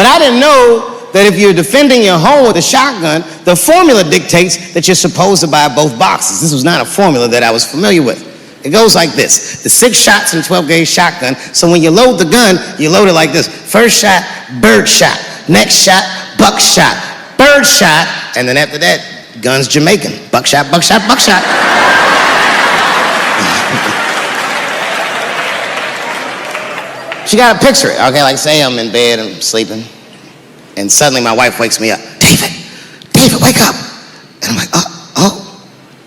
But I didn't know that if you're defending your home with a shotgun, the formula dictates that you're supposed to buy both boxes. This was not a formula that I was familiar with. It goes like this. The 6 shots in 12-gauge shotgun, so when you load the gun, you load it like this. First shot, bird shot. Next shot, buck shot. Bird shot, and then after that, gun's Jamaican. Buckshot, buckshot, buckshot. She got to picture it. Okay, like say I'm in bed and sleeping, and suddenly my wife wakes me up. David, wake up. And I'm like, oh,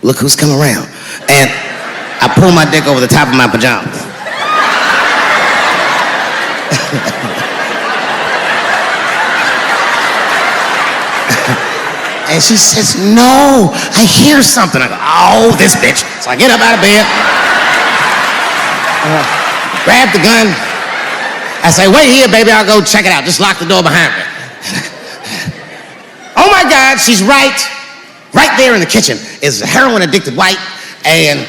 look who's come around. And I pull my dick over the top of my pajamas. And she says, no, I hear something. I go, oh, this bitch. So I get up out of bed, grab the gun. I say, wait here, baby, I'll go check it out. Just lock the door behind me. Oh my God, she's right there in the kitchen is a heroin-addicted white, and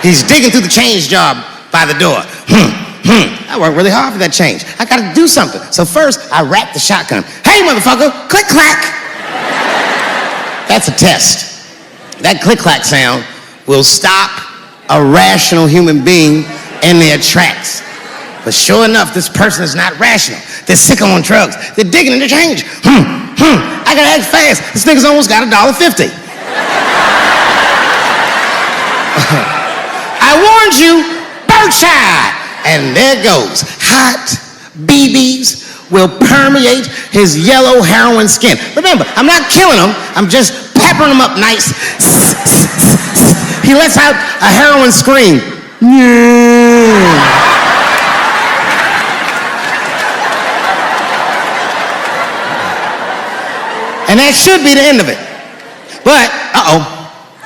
he's digging through the change jar by the door. I worked really hard for that change. I gotta do something. So first, I wrap the shotgun. Hey, motherfucker, click, clack. That's a test. That click, clack sound will stop a rational human being in their tracks. But sure enough, this person is not rational. They're sick on drugs. They're digging in the change. I gotta act fast. This nigga's almost got $1.50. I warned you, birdshot. And there goes. Hot BBs will permeate his yellow heroin skin. Remember, I'm not killing him. I'm just peppering him up nice. He lets out a heroin scream. And that should be the end of it. But,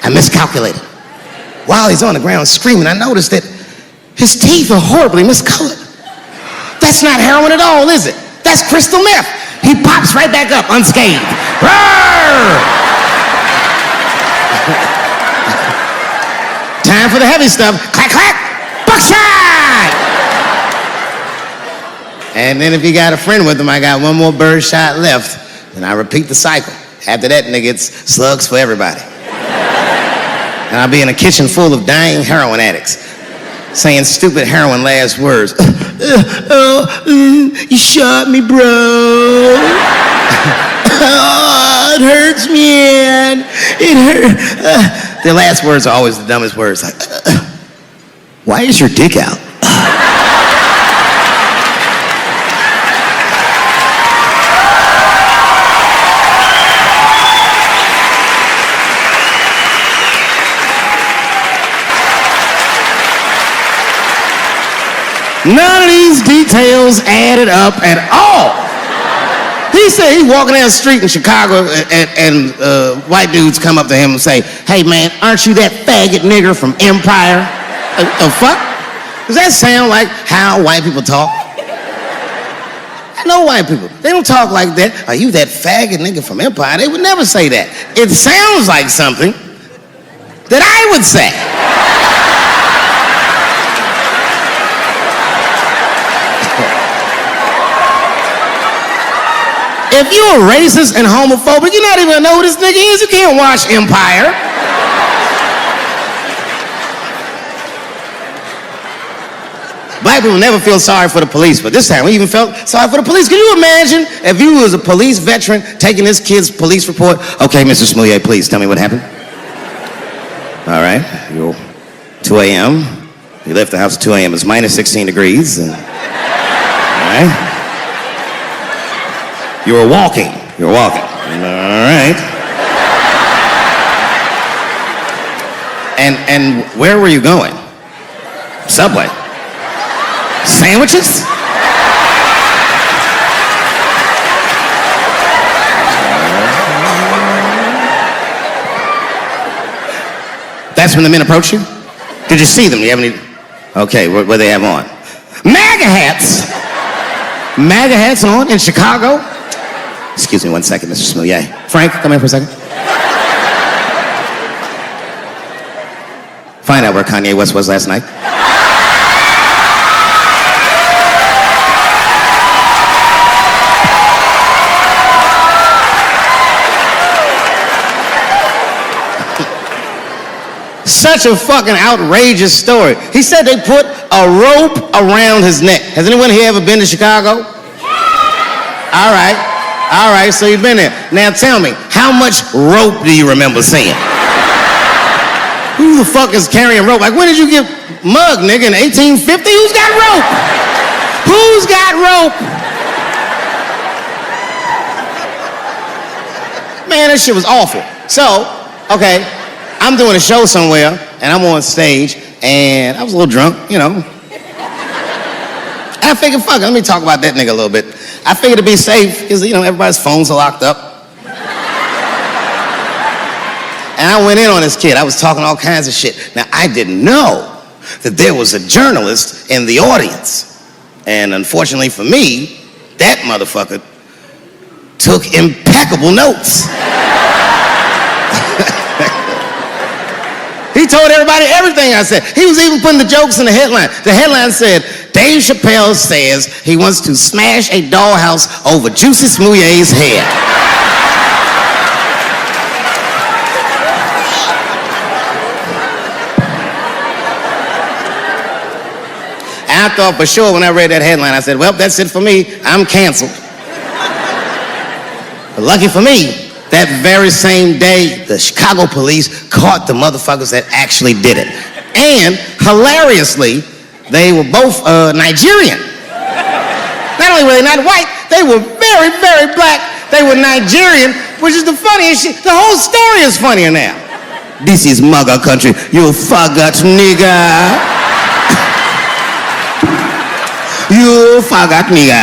I miscalculated. While he's on the ground screaming, I noticed that his teeth are horribly miscolored. That's not heroin at all, is it? That's crystal meth. He pops right back up unscathed. Time for the heavy stuff. Clack, clack, buckshot! And then if you got a friend with him, I got one more bird shot left. And I repeat the cycle. After that, nigga, it's slugs for everybody. And I'll be in a kitchen full of dying heroin addicts, saying stupid heroin last words. You shot me, bro. Oh, it hurts, man. It hurts. Their last words are always the dumbest words. Like, why is your dick out? None of these details added up at all. He said he's walking down the street in Chicago and white dudes come up to him and say, hey man, aren't you that faggot nigger from Empire? The fuck? Does that sound like how white people talk? I know white people. They don't talk like that. Are you that faggot nigger from Empire? They would never say that. It sounds like something that I would say. If you're a racist and homophobic, you're not even gonna know who this nigga is. You can't watch Empire. Black people never feel sorry for the police, but this time we even felt sorry for the police. Can you imagine if you was a police veteran taking this kid's police report? Okay, Mr. Smouillet, please tell me what happened. All right, you're 2 a.m. You left the house at 2 a.m. It's minus 16 degrees. All right. You were walking. All right. And where were you going? Subway. Sandwiches? That's when the men approached you? Did you see them? Do you have any? Okay, what do they have on? MAGA hats! MAGA hats on in Chicago? Excuse me one second, Mr. Smouillet. Frank, come here for a second. Find out where Kanye West was last night. such a fucking outrageous story. He said they put a rope around his neck. Has anyone here ever been to Chicago? All right, so you've been there. Now tell me, how much rope do you remember seeing? Who the fuck is carrying rope? Like, when did you get mugged, nigga, in 1850? Who's got rope? Who's got rope? Man, that shit was awful. So, okay, I'm doing a show somewhere, and I'm on stage, and I was a little drunk, you know. I figured, fuck it, let me talk about that nigga a little bit. I figured to be safe, because, you know, everybody's phones are locked up. And I went in on this kid. I was talking all kinds of shit. Now, I didn't know that there was a journalist in the audience. And unfortunately for me, that motherfucker took impeccable notes. He told everybody everything I said. He was even putting the jokes in the headline. The headline said, Dave Chappelle says he wants to smash a dollhouse over Juicy Smouillet's head. I thought for sure when I read that headline, I said, well, that's it for me. I'm canceled. But lucky for me, that very same day, the Chicago police caught the motherfuckers that actually did it. And hilariously, they were both Nigerian. Not only were they not white, they were very, very black. They were Nigerian, which is the funniest shit. The whole story is funnier now. This is mugger country, you faggot nigga. You faggot nigga.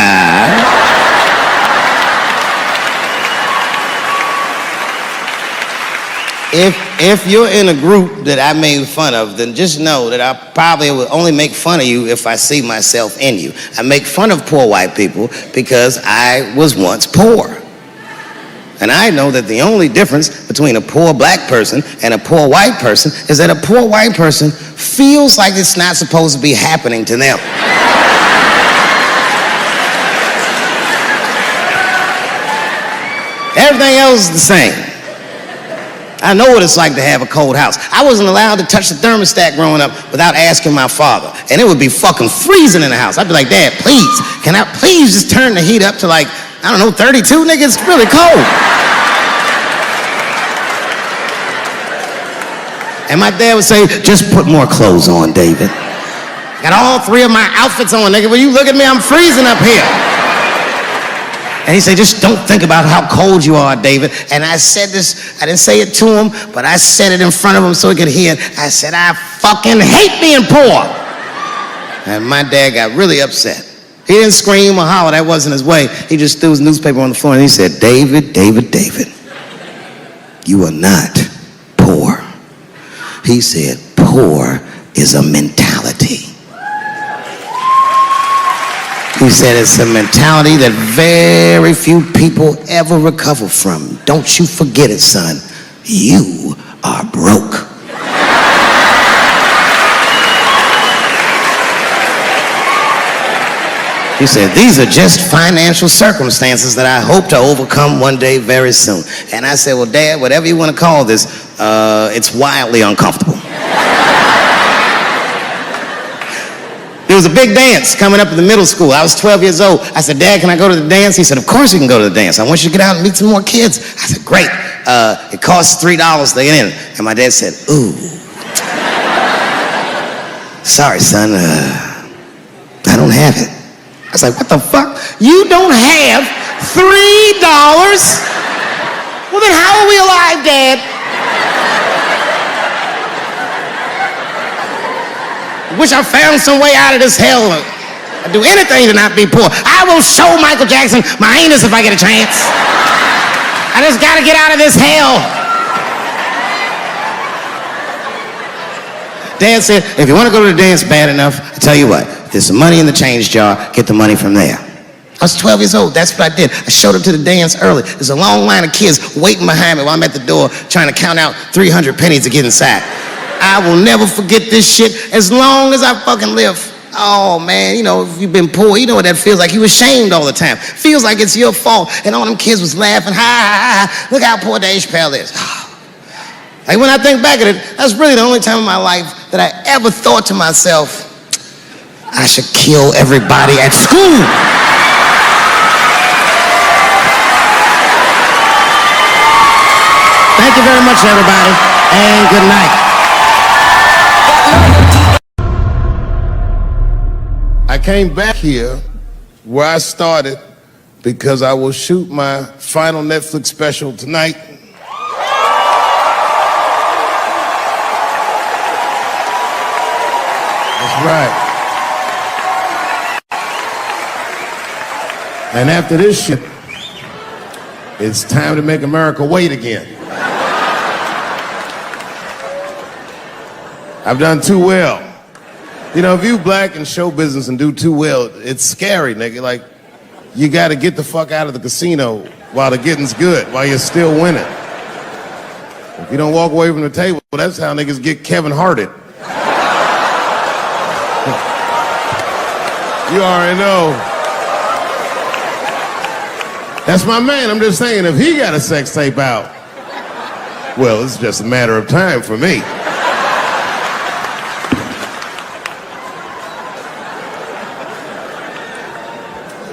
If you're in a group that I made fun of, then just know that I probably will only make fun of you if I see myself in you. I make fun of poor white people because I was once poor. And I know that the only difference between a poor black person and a poor white person is that a poor white person feels like it's not supposed to be happening to them. Everything else is the same. I know what it's like to have a cold house. I wasn't allowed to touch the thermostat growing up without asking my father. And it would be fucking freezing in the house. I'd be like, Dad, please, can I please just turn the heat up to like, I don't know, 32, nigga? It's really cold. And my dad would say, just put more clothes on, David. Got all three of my outfits on, nigga. When you look at me, I'm freezing up here. And he said, just don't think about how cold you are, David. And I said this, I didn't say it to him, but I said it in front of him so he could hear it. I said, I fucking hate being poor. And my dad got really upset. He didn't scream or holler, that wasn't his way. He just threw his newspaper on the floor and he said, David, David, David, you are not poor. He said, poor is a mentality. He said it's a mentality that very few people ever recover from. Don't you forget it, son. You are broke. He said, these are just financial circumstances that I hope to overcome one day very soon. And I said, well, Dad, whatever you want to call this, it's wildly uncomfortable. There was a big dance coming up in the middle school. I was 12 years old. I said, Dad, can I go to the dance? He said, of course you can go to the dance. I want you to get out and meet some more kids. I said, great. It costs $3 to get in. And my dad said, ooh. Sorry, son, I don't have it. I was like, what the fuck? You don't have $3? Well, then how are we alive, Dad? Wish I found some way out of this hell. I'd do anything to not be poor. I will show Michael Jackson my anus if I get a chance. I just gotta get out of this hell. Dad said, if you want to go to the dance bad enough, I tell you what, there's some money in the change jar, get the money from there. I was 12 years old, that's what I did. I showed up to the dance early. There's a long line of kids waiting behind me while I'm at the door trying to count out 300 pennies to get inside. I will never forget this shit as long as I fucking live. Oh man, you know, if you've been poor, you know what that feels like. You were shamed all the time. Feels like it's your fault. And all them kids was laughing, ha, ha, ha, ha. Look how poor Dave Chappelle is. Like when I think back at it, that's really the only time in my life that I ever thought to myself, I should kill everybody at school. Thank you very much, everybody, and good night. I came back here where I started because I will shoot my final Netflix special tonight. That's right. And after this shit, it's time to make America wait again. I've done too well. You know, if you black in show business and do too well, it's scary, nigga. Like, you gotta get the fuck out of the casino while the getting's good, while you're still winning. If you don't walk away from the table, that's how niggas get Kevin Harted. You already know. That's my man. I'm just saying, if he got a sex tape out, well, it's just a matter of time for me.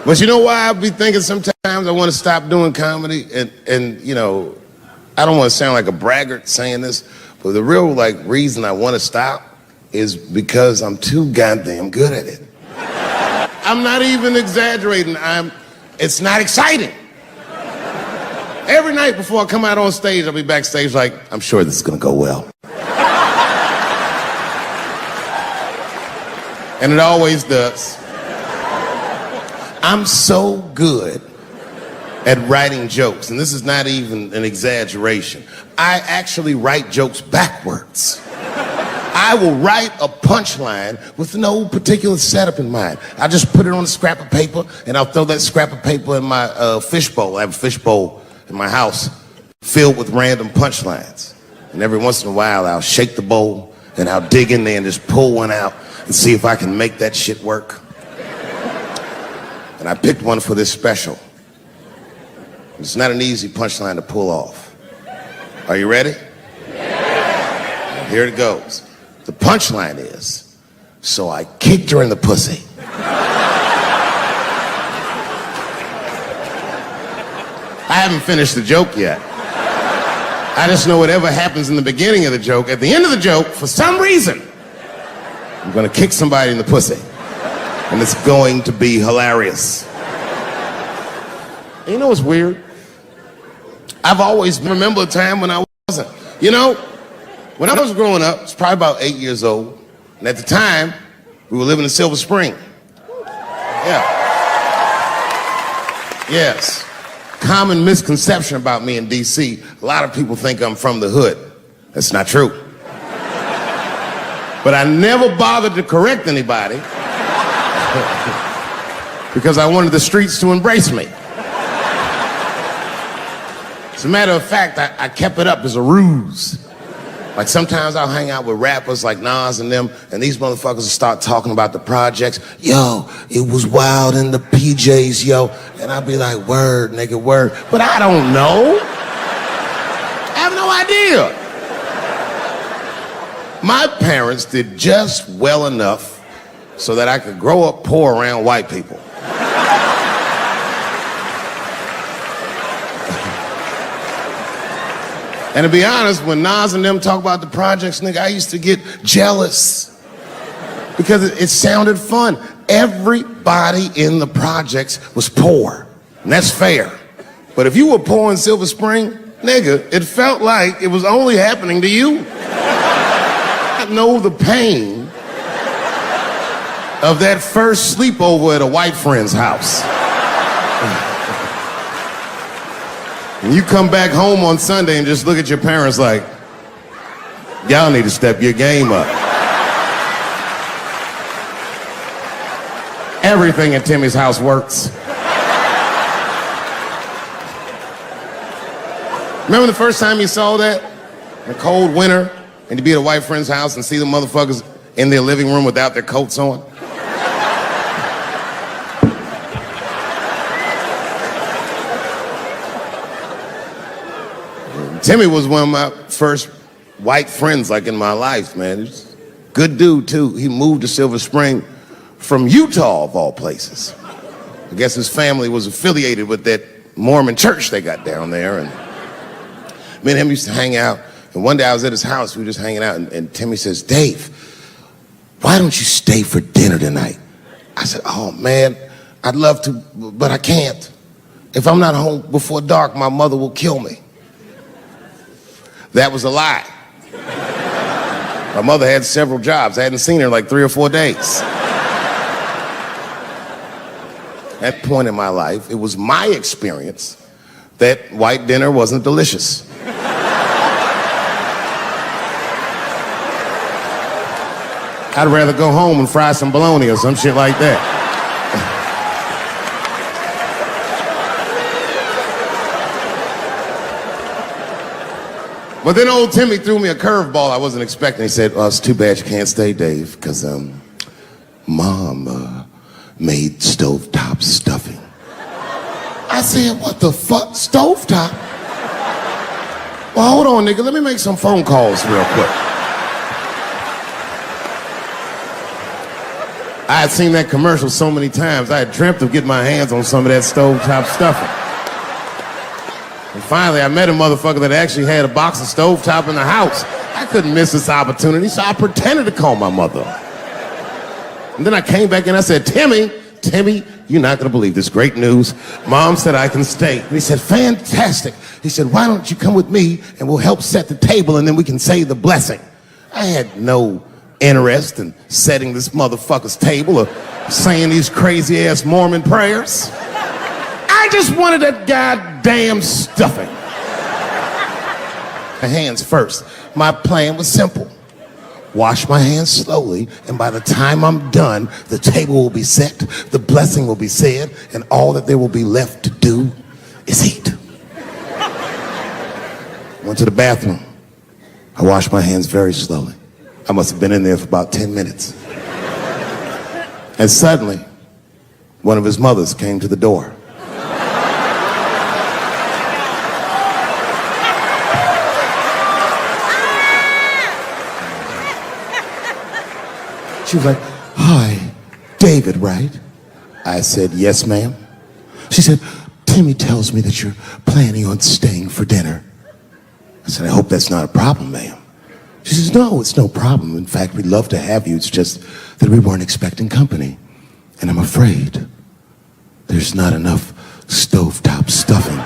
But you know why I be thinking sometimes I want to stop doing comedy? And you know, I don't want to sound like a braggart saying this, but the real reason I want to stop is because I'm too goddamn good at it. I'm not even exaggerating. It's not exciting. Every night before I come out on stage, I'll be backstage like, I'm sure this is gonna go well. And it always does. I'm so good at writing jokes, and this is not even an exaggeration. I actually write jokes backwards. I will write a punchline with no particular setup in mind. I just put it on a scrap of paper, and I'll throw that scrap of paper in my fishbowl. I have a fishbowl in my house filled with random punchlines. And every once in a while, I'll shake the bowl, and I'll dig in there and just pull one out and see if I can make that shit work. And I picked one for this special. It's not an easy punchline to pull off. Are you ready? Yeah. Here it goes. The punchline is, so I kicked her in the pussy. I haven't finished the joke yet. I just know whatever happens in the beginning of the joke, at the end of the joke, for some reason, I'm gonna kick somebody in the pussy. And it's going to be hilarious. And you know what's weird? I've always remember a time when I wasn't. You know, when I was growing up, I was probably about 8 years old, and at the time, we were living in Silver Spring. Yeah. Yes. Common misconception about me in D.C. A lot of people think I'm from the hood. That's not true. But I never bothered to correct anybody because I wanted the streets to embrace me. As a matter of fact, I kept it up as a ruse. Like sometimes I'll hang out with rappers like Nas and them, and these motherfuckers will start talking about the projects. Yo, it was wild in the PJs, yo. And I'll be like, word, nigga, word. But I don't know. I have no idea. My parents did just well enough so that I could grow up poor around white people. And to be honest, when Nas and them talk about the projects, nigga, I used to get jealous because it sounded fun. Everybody in the projects was poor, and that's fair. But if you were poor in Silver Spring, nigga, it felt like it was only happening to you. I know the pain of that first sleepover at a white friend's house. And you come back home on Sunday and just look at your parents like, y'all need to step your game up. Everything at Timmy's house works. Remember the first time you saw that? In a cold winter, and you be at a white friend's house and see the motherfuckers in their living room without their coats on? Timmy was one of my first white friends like in my life, man. He's a good dude, too. He moved to Silver Spring from Utah, of all places. I guess his family was affiliated with that Mormon church they got down there. And me and him used to hang out. And one day I was at his house, we were just hanging out, and Timmy says, Dave, why don't you stay for dinner tonight? I said, oh, man, I'd love to, but I can't. If I'm not home before dark, my mother will kill me. That was a lie. My mother had several jobs. I hadn't seen her in like 3 or 4 days. At that point in my life, it was my experience that white dinner wasn't delicious. I'd rather go home and fry some bologna or some shit like that. But then old Timmy threw me a curveball I wasn't expecting. He said, it's too bad you can't stay, Dave, because Mom made stovetop stuffing. I said, what the fuck? Stovetop? Well, hold on, nigga. Let me make some phone calls real quick. I had seen that commercial so many times, I had dreamt of getting my hands on some of that stovetop stuffing. And finally, I met a motherfucker that actually had a box of stovetop in the house. I couldn't miss this opportunity, so I pretended to call my mother. And then I came back and I said, Timmy, you're not gonna believe this great news. Mom said I can stay. And he said, fantastic. He said, why don't you come with me and we'll help set the table and then we can say the blessing. I had no interest in setting this motherfucker's table or saying these crazy ass Mormon prayers. I just wanted that goddamn stuffing. My hands first. My plan was simple. Wash my hands slowly, and by the time I'm done, the table will be set, the blessing will be said, and all that there will be left to do is eat. Went to the bathroom. I washed my hands very slowly. I must have been in there for about 10 minutes. And suddenly, one of his mothers came to the door. She was like, hi, David, right? I said, yes, ma'am. She said, Timmy tells me that you're planning on staying for dinner. I said, I hope that's not a problem, ma'am. She says, no, it's no problem. In fact, we'd love to have you. It's just that we weren't expecting company. And I'm afraid there's not enough stovetop stuffing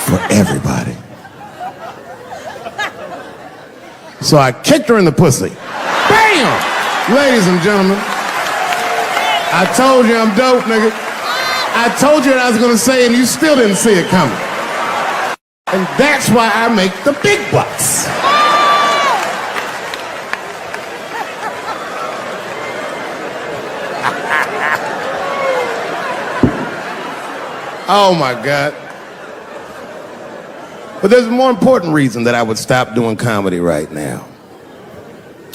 for everybody. So I kicked her in the pussy. Bam! Ladies and gentlemen, I told you I'm dope, nigga. I told you what I was gonna say and you still didn't see it coming. And that's why I make the big bucks. Oh my God. But there's a more important reason that I would stop doing comedy right now.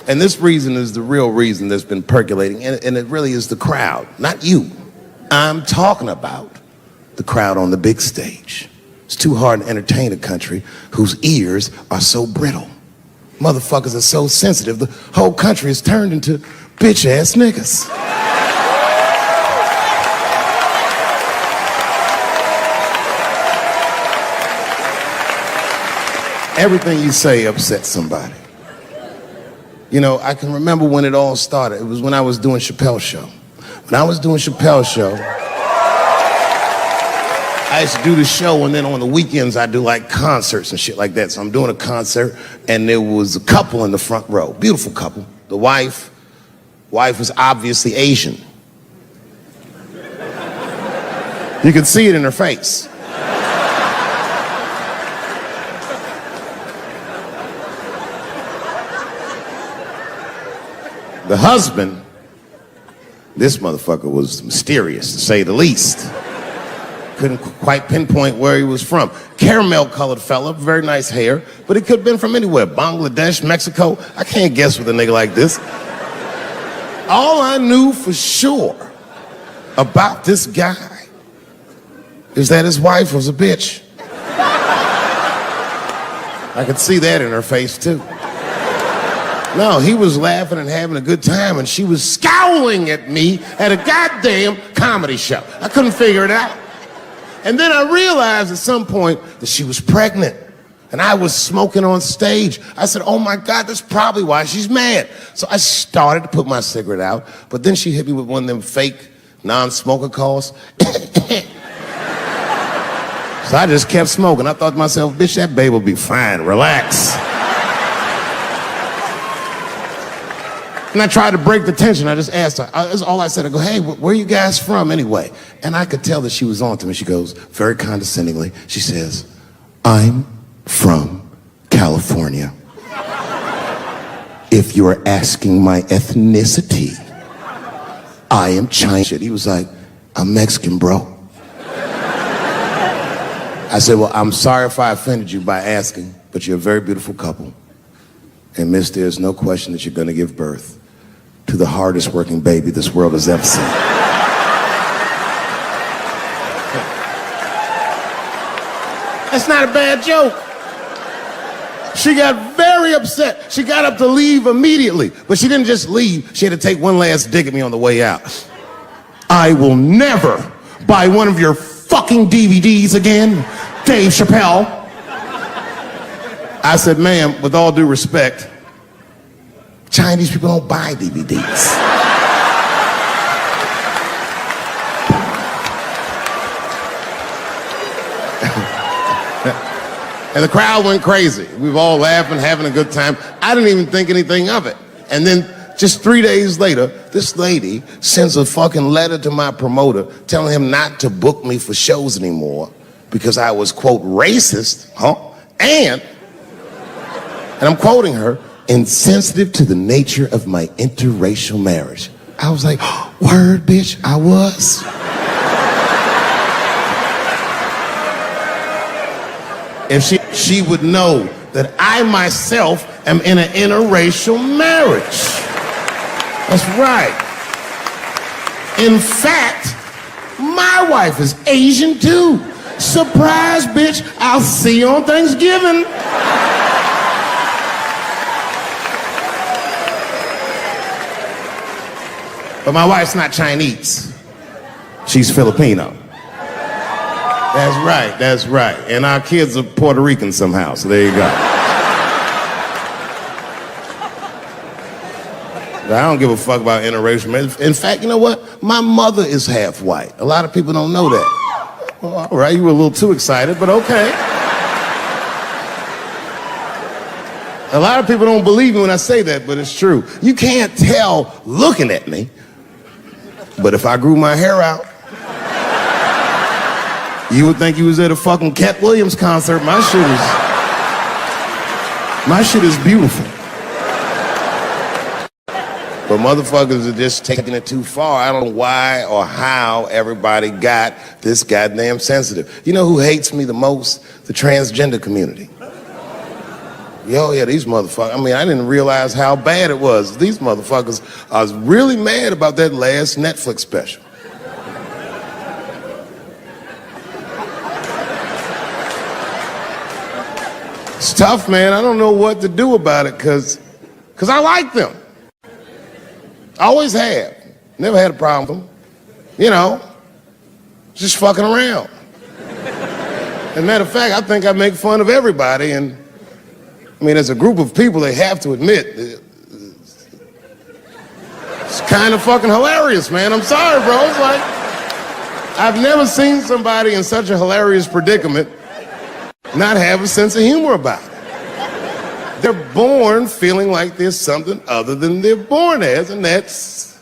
And this reason is the real reason that's been percolating, and it really is the crowd, not you. I'm talking about the crowd on the big stage. It's too hard to entertain a country whose ears are so brittle. Motherfuckers are so sensitive, the whole country is turned into bitch-ass niggas. Everything you say upsets somebody. You know, I can remember when it all started. It was when I was doing Chappelle's show. When I was doing Chappelle's show, I used to do the show, and then on the weekends I do like concerts and shit like that. So I'm doing a concert, and there was a couple in the front row, beautiful couple. The wife was obviously Asian. You could see it in her face. The husband, this motherfucker was mysterious, to say the least. Couldn't quite pinpoint where he was from. Caramel-colored fella, very nice hair, but he could have been from anywhere. Bangladesh, Mexico. I can't guess with a nigga like this. All I knew for sure about this guy is that his wife was a bitch. I could see that in her face, too. No, he was laughing and having a good time, and she was scowling at me at a goddamn comedy show. I couldn't figure it out. And then I realized at some point that she was pregnant, and I was smoking on stage. I said, oh my God, that's probably why she's mad. So I started to put my cigarette out, but then she hit me with one of them fake non-smoker calls. So I just kept smoking. I thought to myself, bitch, that babe will be fine, relax. And I tried to break the tension. I just asked her. That's all I said. I go, hey, where are you guys from anyway? And I could tell that she was on to me. She goes, very condescendingly, she says, I'm from California. If you're asking my ethnicity, I am Chinese. He was like, I'm Mexican, bro. I said, well, I'm sorry if I offended you by asking, but you're a very beautiful couple. And miss, there's no question that you're going to give birth to the hardest working baby this world has ever seen. That's not a bad joke. She got very upset. She got up to leave immediately, but she didn't just leave. She had to take one last dig at me on the way out. I will never buy one of your fucking DVDs again, Dave Chappelle. I said, ma'am, with all due respect, Chinese people don't buy DVDs. And the crowd went crazy. We were all laughing, having a good time. I didn't even think anything of it. And then just 3 days later, this lady sends a fucking letter to my promoter telling him not to book me for shows anymore because I was, quote, racist, and I'm quoting her, insensitive to the nature of my interracial marriage. I was like, word, bitch, I was. If she would know that I myself am in an interracial marriage. That's right. In fact, my wife is Asian too. Surprise, bitch, I'll see you on Thanksgiving. But my wife's not Chinese. She's Filipino. That's right. And our kids are Puerto Rican somehow, so there you go. But I don't give a fuck about interracial marriage. In fact, you know what? My mother is half white. A lot of people don't know that. Well, all right, you were a little too excited, but okay. A lot of people don't believe me when I say that, but it's true. You can't tell looking at me, but if I grew my hair out, you would think you was at a fucking Cat Williams concert. My shit is beautiful. But motherfuckers are just taking it too far. I don't know why or how everybody got this goddamn sensitive. You know who hates me the most? The transgender community. Yo, yeah, these motherfuckers. I mean, I didn't realize how bad it was. These motherfuckers are really mad about that last Netflix special. It's tough, man. I don't know what to do about it because I like them. I always have. Never had a problem with them. You know, just fucking around. As a matter of fact, I think I make fun of everybody. And I mean, as a group of people, they have to admit, it's kind of fucking hilarious, man. I'm sorry, bro. It's like, I've never seen somebody in such a hilarious predicament not have a sense of humor about it. They're born feeling like there's something other than they're born as, and that's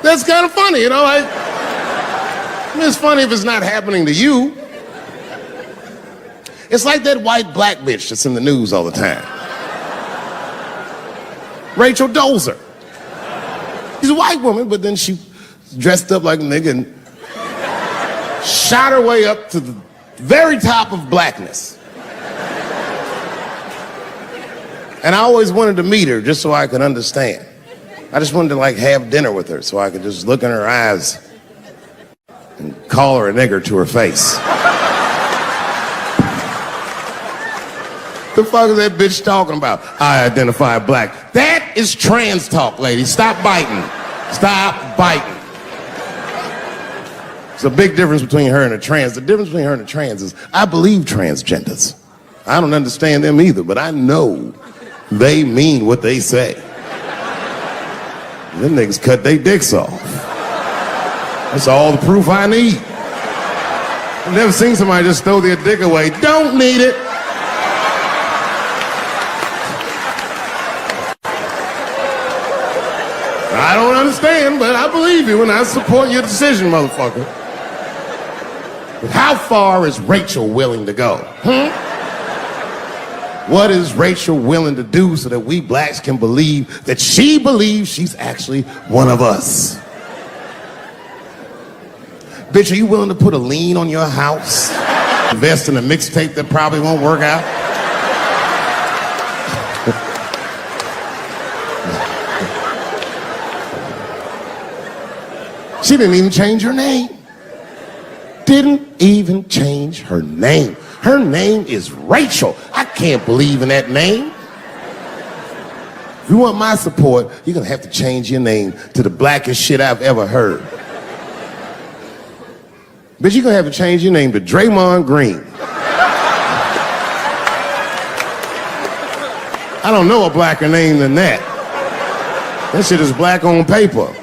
kind of funny, you know? I mean, it's funny if it's not happening to you. It's like that white black bitch that's in the news all the time. Rachel Dolezal. She's a white woman, but then she dressed up like a nigga and shot her way up to the very top of blackness. And I always wanted to meet her just so I could understand. I just wanted to like have dinner with her so I could just look in her eyes and call her a nigger to her face. The fuck is that bitch talking about? I identify black. That is trans talk, lady. Stop biting. Stop biting. There's a big difference between her and a trans. The difference between her and a trans is I believe transgenders. I don't understand them either, but I know they mean what they say. Them niggas cut their dicks off. That's all the proof I need. I've never seen somebody just throw their dick away. Don't need it. I don't understand, but I believe you and I support your decision, motherfucker. But how far is Rachel willing to go? What is Rachel willing to do so that we blacks can believe that she believes she's actually one of us? Bitch, are you willing to put a lien on your house? Invest in a mixtape that probably won't work out? She didn't even change her name. Didn't even change her name. Her name is Rachel. I can't believe in that name. If you want my support, you're gonna have to change your name to the blackest shit I've ever heard. Bitch, you're gonna have to change your name to Draymond Green. I don't know a blacker name than that. That shit is black on paper.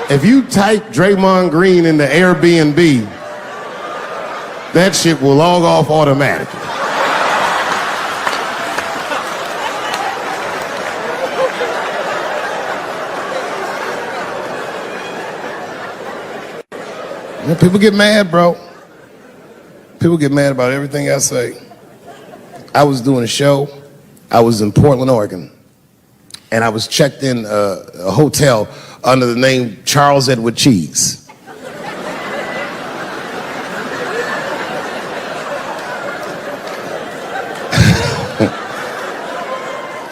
If you type Draymond Green into Airbnb, that shit will log off automatically. Yeah, people get mad, bro. People get mad about everything I say. I was doing a show. I was in Portland, Oregon. And I was checked in a hotel under the name Charles Edward Cheese.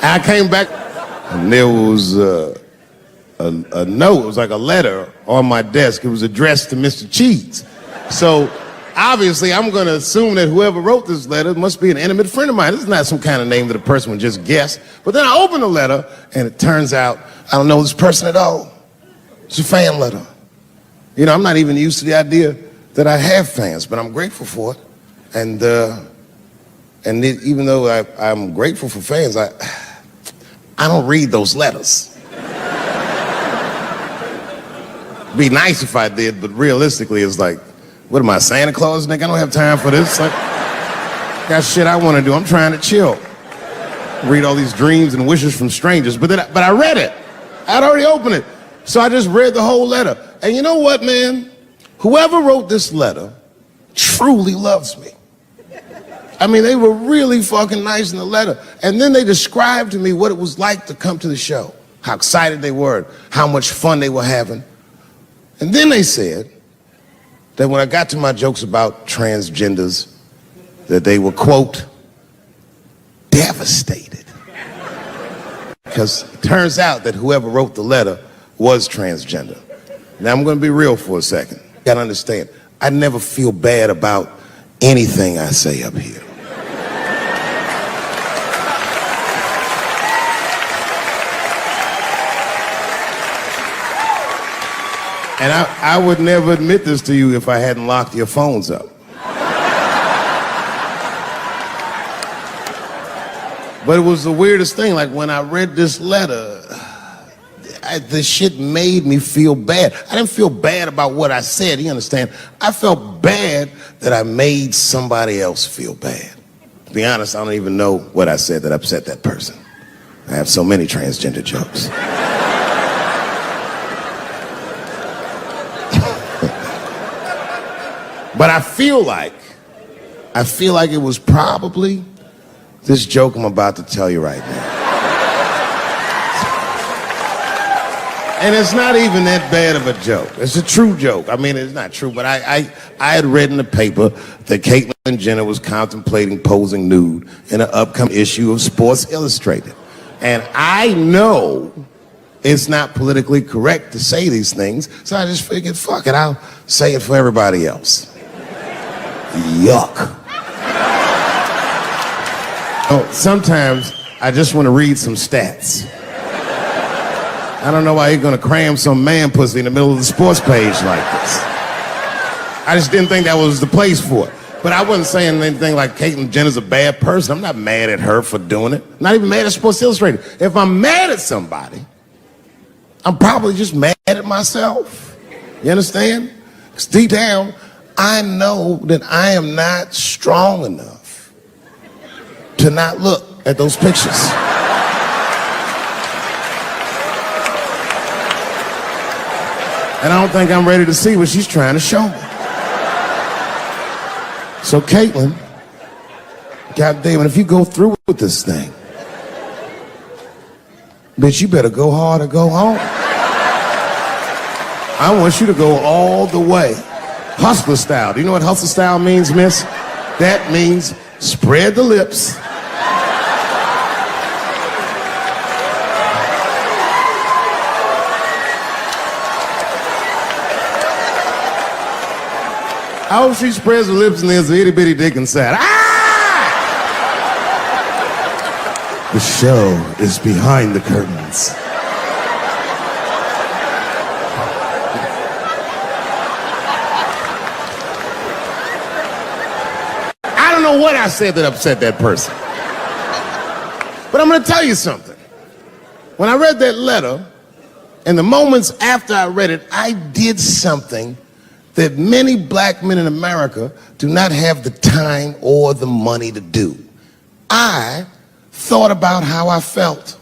I came back and there was a note. It was like a letter on my desk. It was addressed to Mr. Cheese. So obviously I'm going to assume that whoever wrote this letter must be an intimate friend of mine. This is not some kind of name that a person would just guess. But then I open the letter and it turns out I don't know this person at all. It's a fan letter. You know, I'm not even used to the idea that I have fans, but I'm grateful for it. And even though I'm grateful for fans, I don't read those letters. It'd be nice if I did, but realistically, it's like, what am I, Santa Claus, nigga? I don't have time for this. Like, got shit I want to do. I'm trying to chill. Read all these dreams and wishes from strangers. But I read it. I'd already opened it. So I just read the whole letter. And you know what, man? Whoever wrote this letter truly loves me. I mean, they were really fucking nice in the letter. And then they described to me what it was like to come to the show, how excited they were, how much fun they were having. And then they said that when I got to my jokes about transgenders, that they were, quote, devastated. Because it turns out that whoever wrote the letter was transgender. Now I'm going to be real for a second. You got to understand, I never feel bad about anything I say up here. And I would never admit this to you if I hadn't locked your phones up. But it was the weirdest thing. Like when I read this letter, this shit made me feel bad. I didn't feel bad about what I said, you understand? I felt bad that I made somebody else feel bad. To be honest, I don't even know what I said that upset that person. I have so many transgender jokes. But I feel like it was probably this joke I'm about to tell you right now. And it's not even that bad of a joke. It's a true joke. I mean, it's not true, but I had read in the paper that Caitlyn Jenner was contemplating posing nude in an upcoming issue of Sports Illustrated. And I know it's not politically correct to say these things, so I just figured, fuck it, I'll say it for everybody else. Yuck. Oh, sometimes I just want to read some stats. I don't know why you're gonna cram some man pussy in the middle of the sports page like this. I just didn't think that was the place for it. But I wasn't saying anything like Caitlyn Jenner's a bad person. I'm not mad at her for doing it. Not even mad at Sports Illustrated. If I'm mad at somebody, I'm probably just mad at myself. You understand? Because deep down, I know that I am not strong enough to not look at those pictures. And I don't think I'm ready to see what she's trying to show me. So Caitlyn, God damn it, if you go through with this thing, bitch, you better go hard or go home. I want you to go all the way. Hustler style. Do you know what hustler style means, miss? That means spread the lips. I hope she spreads her lips and there's an itty bitty dick inside. Ah! The show is behind the curtains. I don't know what I said that upset that person. But I'm gonna tell you something. When I read that letter, and the moments after I read it, I did something that many black men in America do not have the time or the money to do. I thought about how I felt.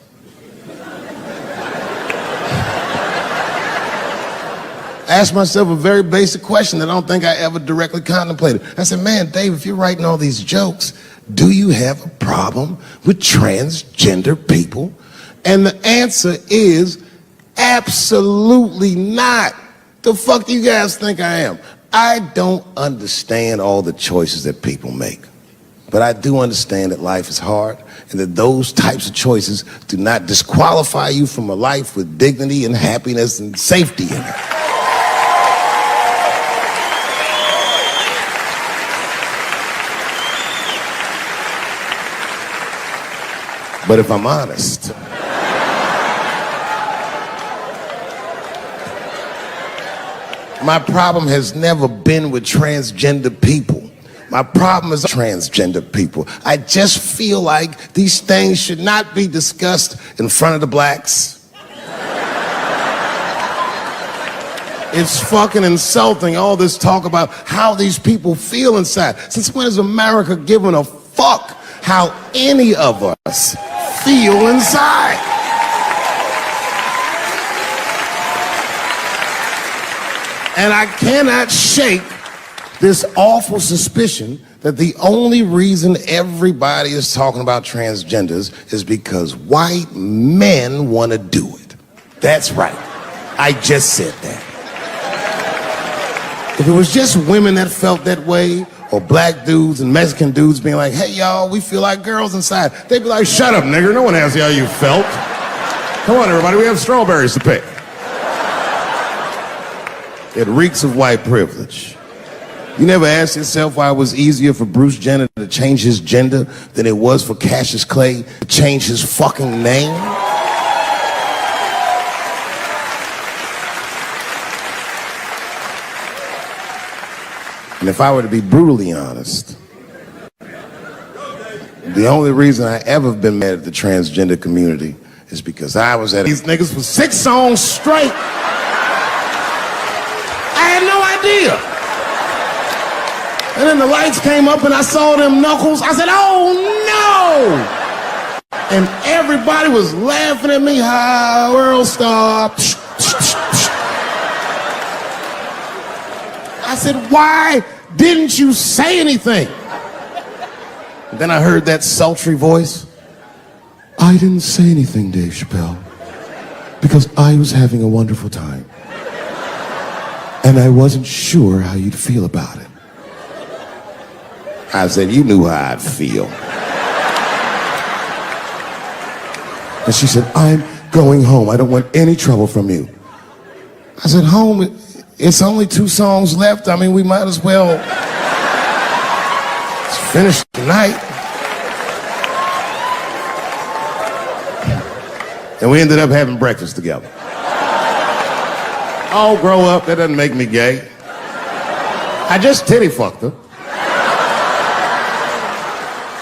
I asked myself a very basic question that I don't think I ever directly contemplated. I said, man, Dave, if you're writing all these jokes, do you have a problem with transgender people? And the answer is absolutely not. The fuck do you guys think I am? I don't understand all the choices that people make. But I do understand that life is hard and that those types of choices do not disqualify you from a life with dignity and happiness and safety in it. But if I'm honest, my problem has never been with transgender people. My problem is transgender people. I just feel like these things should not be discussed in front of the blacks. It's fucking insulting, all this talk about how these people feel inside. Since when has America given a fuck how any of us feel inside? And I cannot shake this awful suspicion that the only reason everybody is talking about transgenders is because white men want to do it. That's right. I just said that. If it was just women that felt that way, or black dudes and Mexican dudes being like, hey, y'all, we feel like girls inside, they'd be like, shut up, nigger. No one asked you how you felt. Come on, everybody. We have strawberries to pick. It reeks of white privilege. You never asked yourself why it was easier for Bruce Jenner to change his gender than it was for Cassius Clay to change his fucking name? And if I were to be brutally honest, the only reason I ever been mad at the transgender community is because I was at these niggas for 6 songs straight. I had no idea. And then the lights came up and I saw them knuckles. I said, oh no! And everybody was laughing at me. Hi, world star. I said, why didn't you say anything? And then I heard that sultry voice. I didn't say anything, Dave Chappelle, because I was having a wonderful time. And I wasn't sure how you'd feel about it. I said, you knew how I'd feel. And she said, I'm going home. I don't want any trouble from you. I said, home? It's only 2 songs left. I mean, we might as well finish tonight. And we ended up having breakfast together. Oh, grow up, that doesn't make me gay. I just titty fucked her.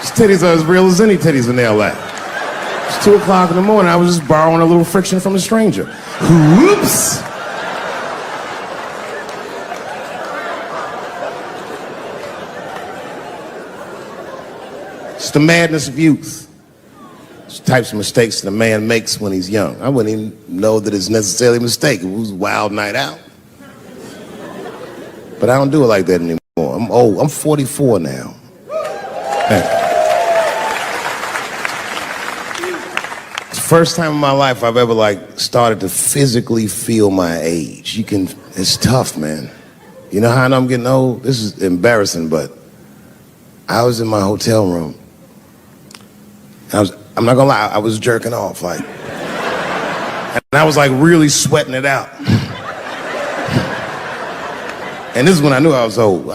His titties are as real as any titties in L.A. It's 2 o'clock in the morning. I was just borrowing a little friction from a stranger. Whoops. It's the madness of youth. It's the types of mistakes that a man makes when he's young. I wouldn't even know that it's necessarily a mistake. It was a wild night out. But I don't do it like that anymore. I'm old. I'm 44 now. It's the first time in my life I've ever started to physically feel my age. It's tough, man. You know how I know I'm getting old? This is embarrassing, but I was in my hotel room. I'm not gonna lie, I was jerking off, and I was really sweating it out. And this is when I knew I was old.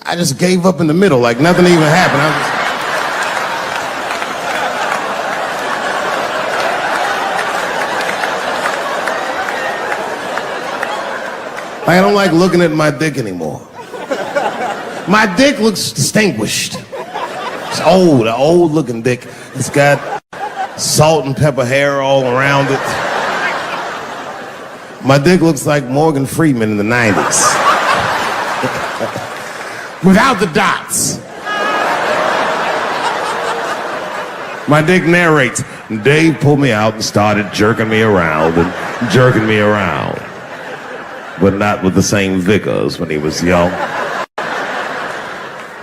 I just gave up in the middle, like nothing even happened. I don't like looking at my dick anymore. My dick looks distinguished. It's old, an old looking dick. It's got salt and pepper hair all around it. My dick looks like Morgan Freeman in the 90s. Without the dots. My dick narrates. Dave pulled me out and started jerking me around and jerking me around. But not with the same vigor as when he was young.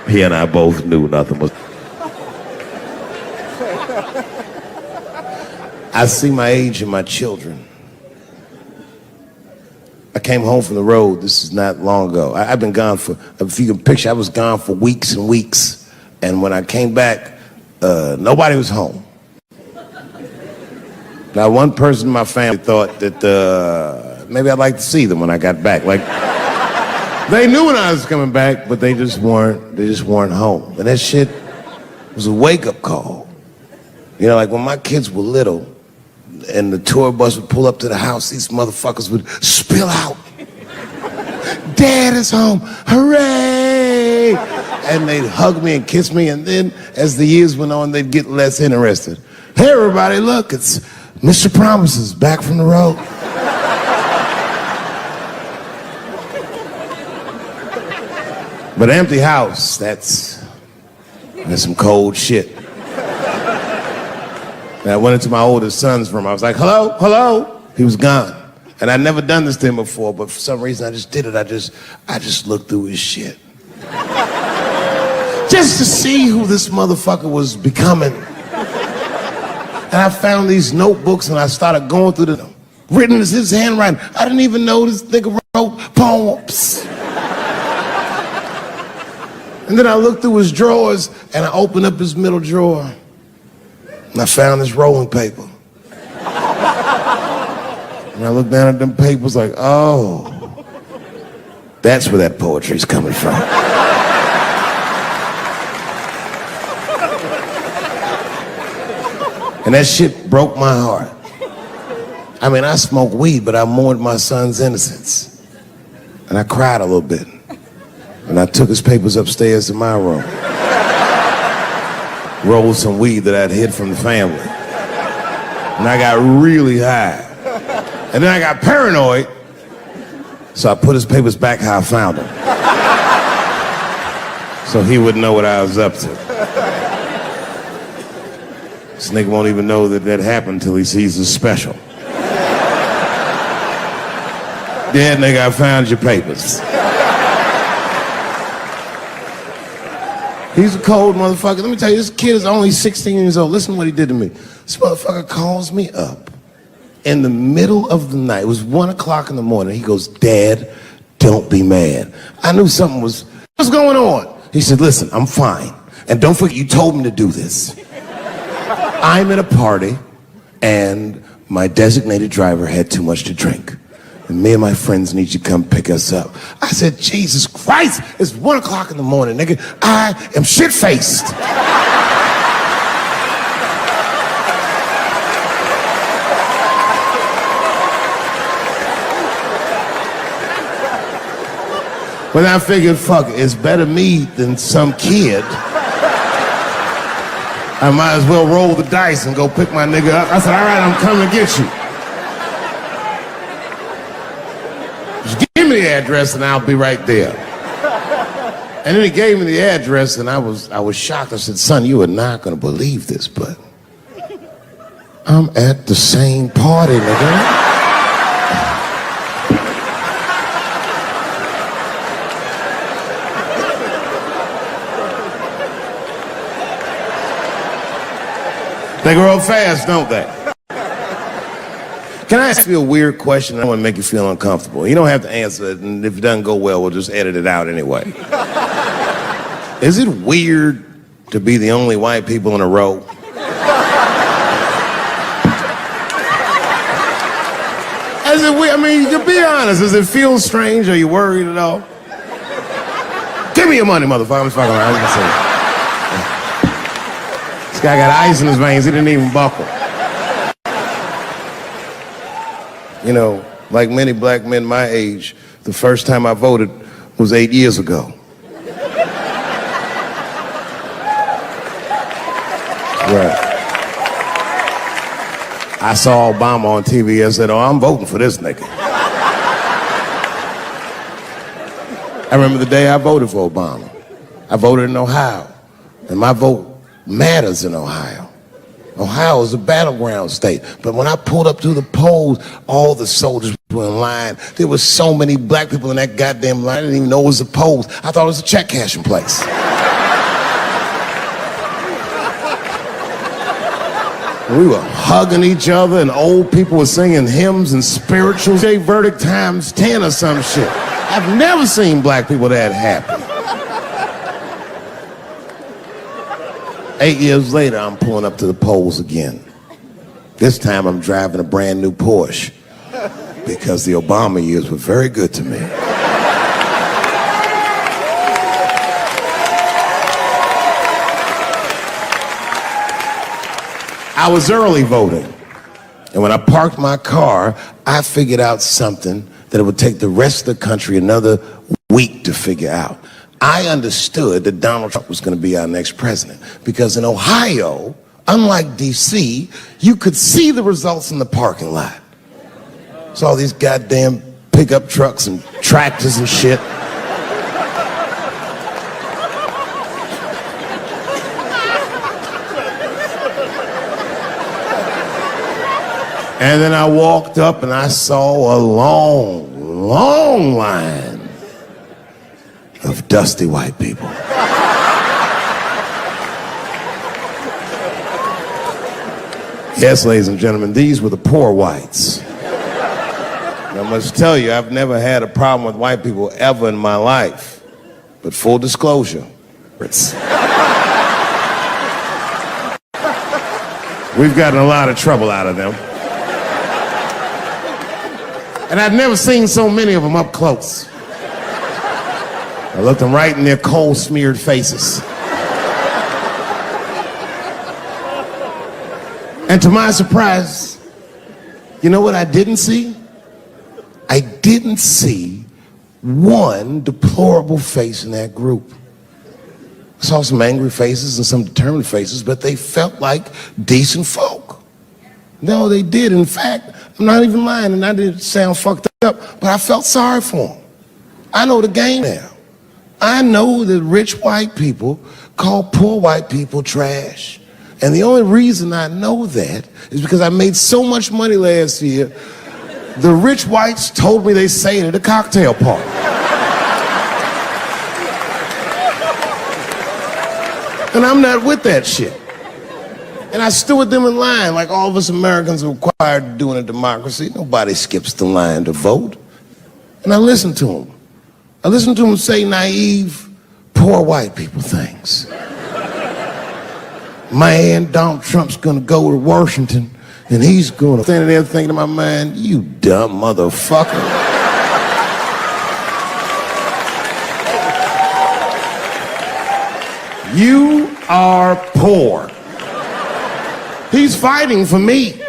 He and I both knew nothing was... I see my age in my children. I came home from the road. This is not long ago. I've been gone for, if you can picture, I was gone for weeks and weeks. And when I came back, nobody was home. Now, one person in my family thought that maybe I'd like to see them when I got back. They knew when I was coming back, but they just weren't home. And that shit was a wake-up call. You know, when my kids were little, and the tour bus would pull up to the house, these motherfuckers would spill out. Dad is home, hooray! And they'd hug me and kiss me, and then as the years went on, they'd get less interested. Hey everybody, look, it's Mr. Promises back from the road. But an empty house, that's some cold shit. And I went into my oldest son's room. I was like, hello, hello. He was gone. And I'd never done this to him before, but for some reason I just did it. I just looked through his shit. Just to see who this motherfucker was becoming. And I found these notebooks and I started going through them. Written as his handwriting. I didn't even know this nigga wrote poems. And then I looked through his drawers and I opened up his middle drawer. And I found this rolling paper. And I looked down at them papers like, oh, that's where that poetry's coming from. And that shit broke my heart. I mean, I smoked weed, but I mourned my son's innocence. And I cried a little bit. And I took his papers upstairs to my room. Rolled some weed that I'd hid from the family. And I got really high. And then I got paranoid, so I put his papers back how I found them. So he wouldn't know what I was up to. This nigga won't even know that happened until he sees the special. Yeah, nigga, I found your papers. He's a cold motherfucker. Let me tell you, this kid is only 16 years old. Listen to what he did to me. This motherfucker calls me up in the middle of the night. It was 1 o'clock in the morning. He goes, Dad, don't be mad. I knew something was, what's going on? He said, listen, I'm fine. And don't forget, you told me to do this. I'm at a party, and my designated driver had too much to drink. And me and my friends need you to come pick us up. I said, Jesus Christ, it's 1 o'clock in the morning, nigga. I am shit-faced. But I figured, fuck it, it's better me than some kid. I might as well roll the dice and go pick my nigga up. I said, all right, I'm coming to get you. Just give me the address and I'll be right there. And then he gave me the address and I was shocked. I said, son, you are not gonna believe this, but I'm at the same party, nigga. They grow up fast, don't they? Can I ask you a weird question? I want to make you feel uncomfortable. You don't have to answer it, and if it doesn't go well, we'll just edit it out anyway. Is it weird to be the only white people in a row? Is it weird? I mean, to be honest, does it feel strange? Are you worried at all? Give me your money, motherfucker. I'm just fucking around. I'm just saying. This guy got ice in his veins. He didn't even buckle. You know, like many black men my age, the first time I voted was 8 years ago. Right. I saw Obama on TV and said, oh, I'm voting for this nigga. I remember the day I voted for Obama. I voted in Ohio, and my vote matters in Ohio. Ohio is a battleground state. But when I pulled up to the polls, all the soldiers were in line. There were so many black people in that goddamn line, I didn't even know it was a polls. I thought it was a check cashing place. We were hugging each other, and old people were singing hymns and spirituals. J Verdict times 10 or some shit. I've never seen black people that happy. 8 years later, I'm pulling up to the polls again. This time I'm driving a brand new Porsche because the Obama years were very good to me. I was early voting, and when I parked my car, I figured out something that it would take the rest of the country another week to figure out. I understood that Donald Trump was going to be our next president because in Ohio, unlike D.C., you could see the results in the parking lot. Saw these goddamn pickup trucks and tractors and shit. And then I walked up and I saw a long, long line of dusty white people. Yes, ladies and gentlemen, these were the poor whites. And I must tell you, I've never had a problem with white people ever in my life. But full disclosure, we've gotten a lot of trouble out of them. And I've never seen so many of them up close. I looked them right in their coal-smeared faces. And to my surprise, you know what I didn't see? I didn't see one deplorable face in that group. I saw some angry faces and some determined faces, but they felt like decent folk. No, they did. In fact, I'm not even lying, and I didn't sound fucked up, but I felt sorry for them. I know the game now. I know that rich white people call poor white people trash. And the only reason I know that is because I made so much money last year, the rich whites told me they say it at a cocktail party. And I'm not with that shit. And I stood with them in line like all of us Americans are required to do in a democracy. Nobody skips the line to vote. And I listened to them. I listened to them say naive, poor white people things. Man, Donald Trump's gonna go to Washington and he's gonna stand there thinking to my mind, you dumb motherfucker. You are poor. He's fighting for me.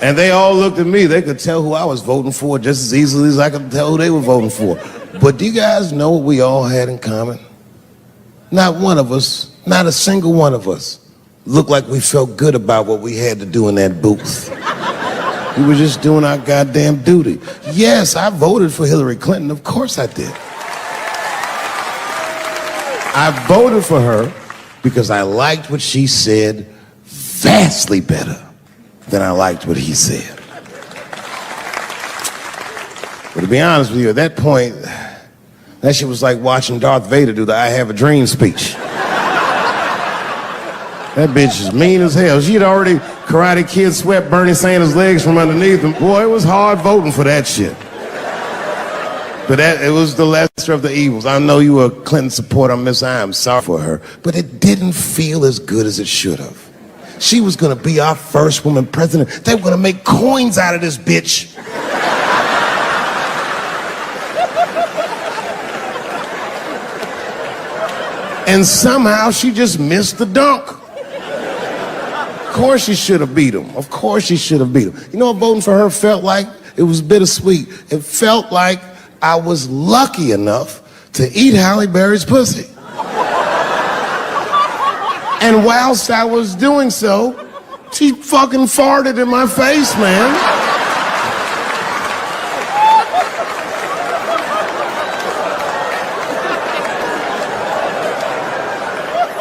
And they all looked at me. They could tell who I was voting for just as easily as I could tell who they were voting for. But do you guys know what we all had in common? Not one of us, not a single one of us, looked like we felt good about what we had to do in that booth. We were just doing our goddamn duty. Yes, I voted for Hillary Clinton. Of course I did. I voted for her because I liked what she said vastly better than I liked what he said. But to be honest with you, at that point, that shit was like watching Darth Vader do the I Have a Dream speech. That bitch is mean as hell. She'd already Karate Kid swept Bernie Sanders' legs from underneath him. Boy, it was hard voting for that shit. But it was the lesser of the evils. I know you were a Clinton supporter, Miss I. I'm sorry for her. But it didn't feel as good as it should have. She was gonna be our first woman president. They were gonna make coins out of this bitch. And somehow she just missed the dunk. Of course she should have beat him. Of course she should have beat him. You know what voting for her felt like? It was bittersweet. It felt like I was lucky enough to eat Halle Berry's pussy. And whilst I was doing so, she fucking farted in my face, man.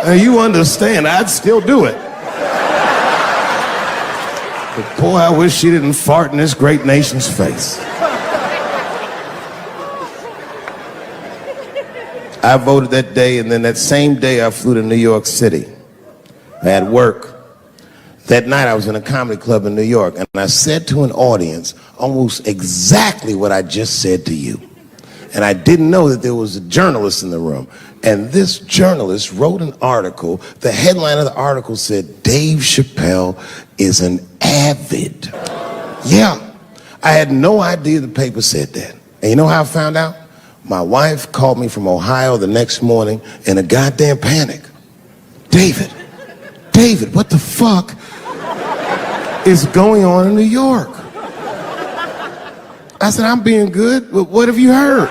Now you understand, I'd still do it. But boy, I wish she didn't fart in this great nation's face. I voted that day, and then that same day I flew to New York City. I had work. That night I was in a comedy club in New York, and I said to an audience almost exactly what I just said to you. And I didn't know that there was a journalist in the room. And this journalist wrote an article. The headline of the article said, Dave Chappelle is an avid. Yeah, I had no idea the paper said that. And you know how I found out? My wife called me from Ohio the next morning in a goddamn panic. David, what the fuck is going on in New York? I said, I'm being good, but what have you heard?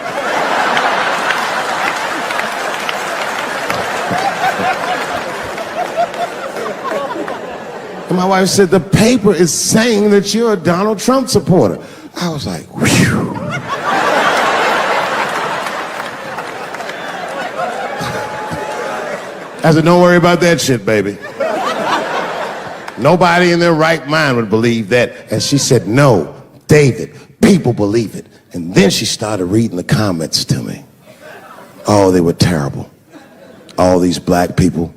And my wife said, the paper is saying that you're a Donald Trump supporter. I was like, whew. I said, don't worry about that shit, baby. Nobody in their right mind would believe that. And she said, no, David, people believe it. And then she started reading the comments to me. Oh, they were terrible. All these black people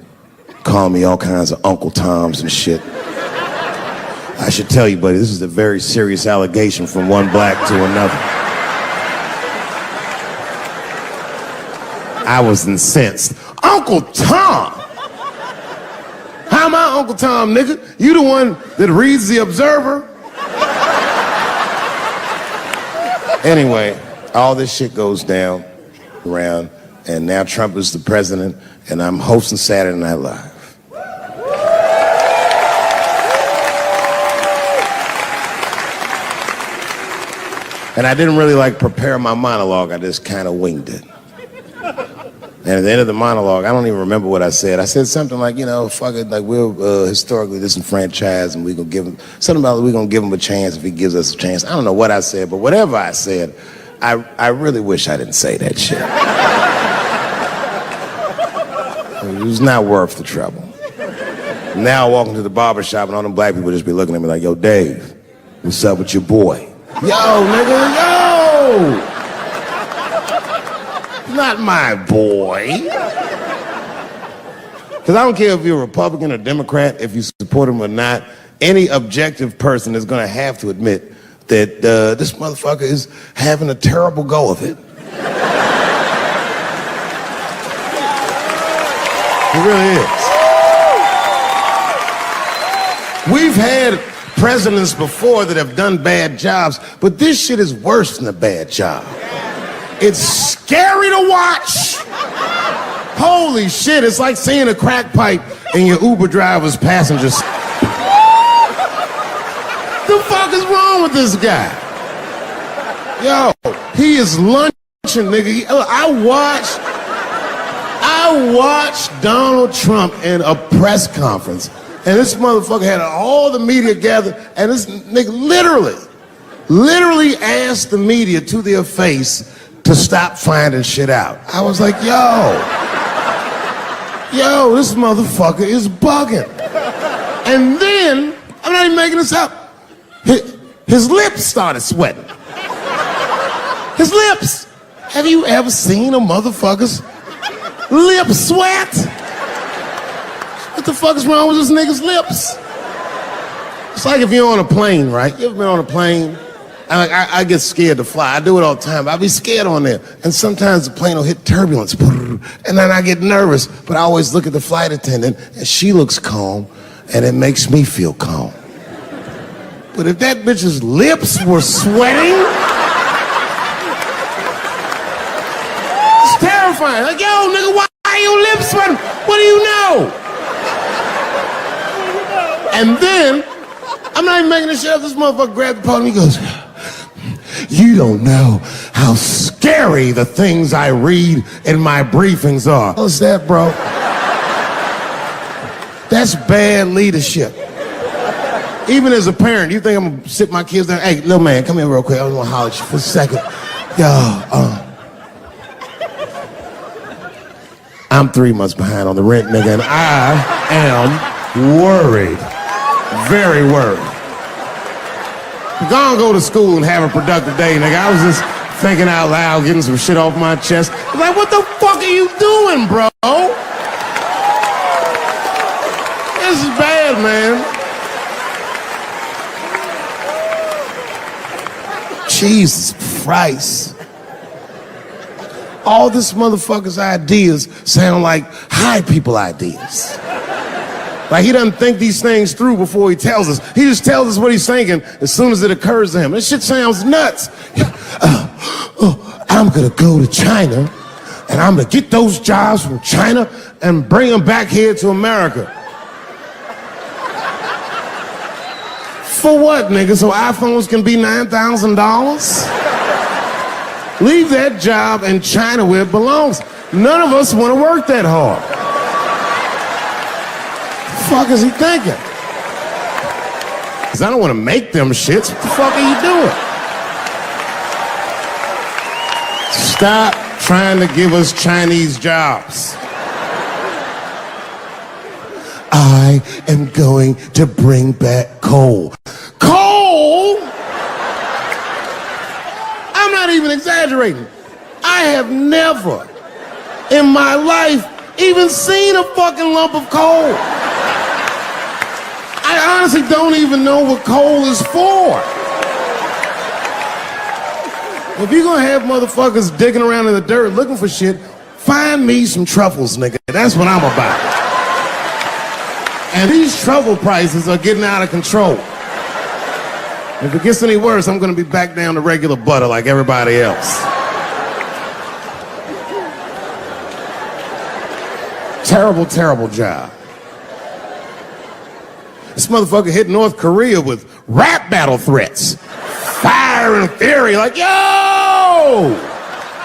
calling me all kinds of Uncle Toms and shit. I should tell you, buddy, this is a very serious allegation from one black to another. I was incensed. Uncle Tom? How am I Uncle Tom, nigga? You the one that reads the Observer? Anyway, all this shit goes down around, and now Trump is the president, and I'm hosting Saturday Night Live. And I didn't really prepare my monologue, I just kind of winged it. And at the end of the monologue, I don't even remember what I said. I said something like, fuck it, we're historically disenfranchised, and we're gonna give him, something about we're gonna give him a chance if he gives us a chance. I don't know what I said, but whatever I said, I really wish I didn't say that shit. It was not worth the trouble. Now I walk into the barber shop and all them black people just be looking at me like, yo, Dave, what's up with your boy? Yo, nigga, yo! Not my boy. Because I don't care if you're a Republican or Democrat, if you support him or not, any objective person is going to have to admit that this motherfucker is having a terrible go of it. It really is. We've had presidents before that have done bad jobs, but this shit is worse than a bad job. It's scary to watch. Holy shit, it's like seeing a crack pipe in your Uber driver's passenger seat. the fuck is wrong with this guy? Yo, he is lunching, nigga. I watched Donald Trump in a press conference, and this motherfucker had all the media gathered, and this nigga literally asked the media to their face to stop finding shit out. I was like, yo, this motherfucker is bugging. And then, I'm not even making this up, his lips started sweating. His lips. Have you ever seen a motherfucker's lip sweat? What the fuck is wrong with this nigga's lips? It's like if you're on a plane, right? You ever been on a plane? I get scared to fly. I do it all the time. I be scared on there. And sometimes the plane will hit turbulence. And then I get nervous. But I always look at the flight attendant, and she looks calm, and it makes me feel calm. But if that bitch's lips were sweating, it's terrifying. Like, yo, nigga, why are your lips sweating? What do you know? And then, I'm not even making this shit up. This motherfucker grabbed the podium, he goes, you don't know how scary the things I read in my briefings are. What's that, bro? That's bad leadership. Even as a parent, you think I'm gonna sit my kids down? Hey, little man, come here real quick. I just wanna holler at you for a second. Yo, I'm 3 months behind on the rent, nigga, and I am worried. Very worried. Go to school and have a productive day, nigga. I was just thinking out loud, getting some shit off my chest. Like, what the fuck are you doing, bro? This is bad, man. Jesus Christ. All this motherfucker's ideas sound like high people ideas. Like, he doesn't think these things through before he tells us. He just tells us what he's thinking as soon as it occurs to him. This shit sounds nuts. I'm gonna go to China, and I'm gonna get those jobs from China and bring them back here to America. For what, nigga? So iPhones can be $9,000? Leave that job in China where it belongs. None of us want to work that hard. What the fuck is he thinking? Because I don't want to make them shits. What the fuck are you doing? Stop trying to give us Chinese jobs. I am going to bring back coal. Coal? I'm not even exaggerating. I have never in my life even seen a fucking lump of coal. I honestly don't even know what coal is for. If you're gonna have motherfuckers digging around in the dirt looking for shit, find me some truffles, nigga. That's what I'm about. And these truffle prices are getting out of control. If it gets any worse, I'm gonna be back down to regular butter like everybody else. Terrible, terrible job. This motherfucker hit North Korea with rap battle threats. Fire and fury, like, yo,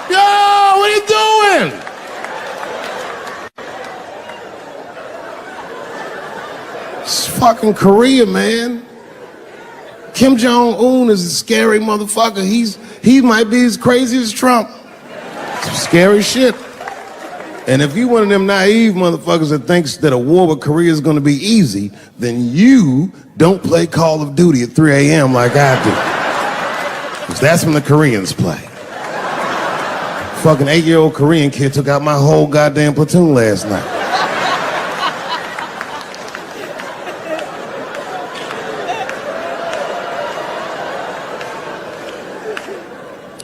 what are you doing? It's fucking Korea, man. Kim Jong-un is a scary motherfucker. He might be as crazy as Trump. Some scary shit. And if you one of them naive motherfuckers that thinks that a war with Korea is gonna be easy, then you don't play Call of Duty at 3 a.m. like I do. Because that's when the Koreans play. Fucking 8-year-old Korean kid took out my whole goddamn platoon last night.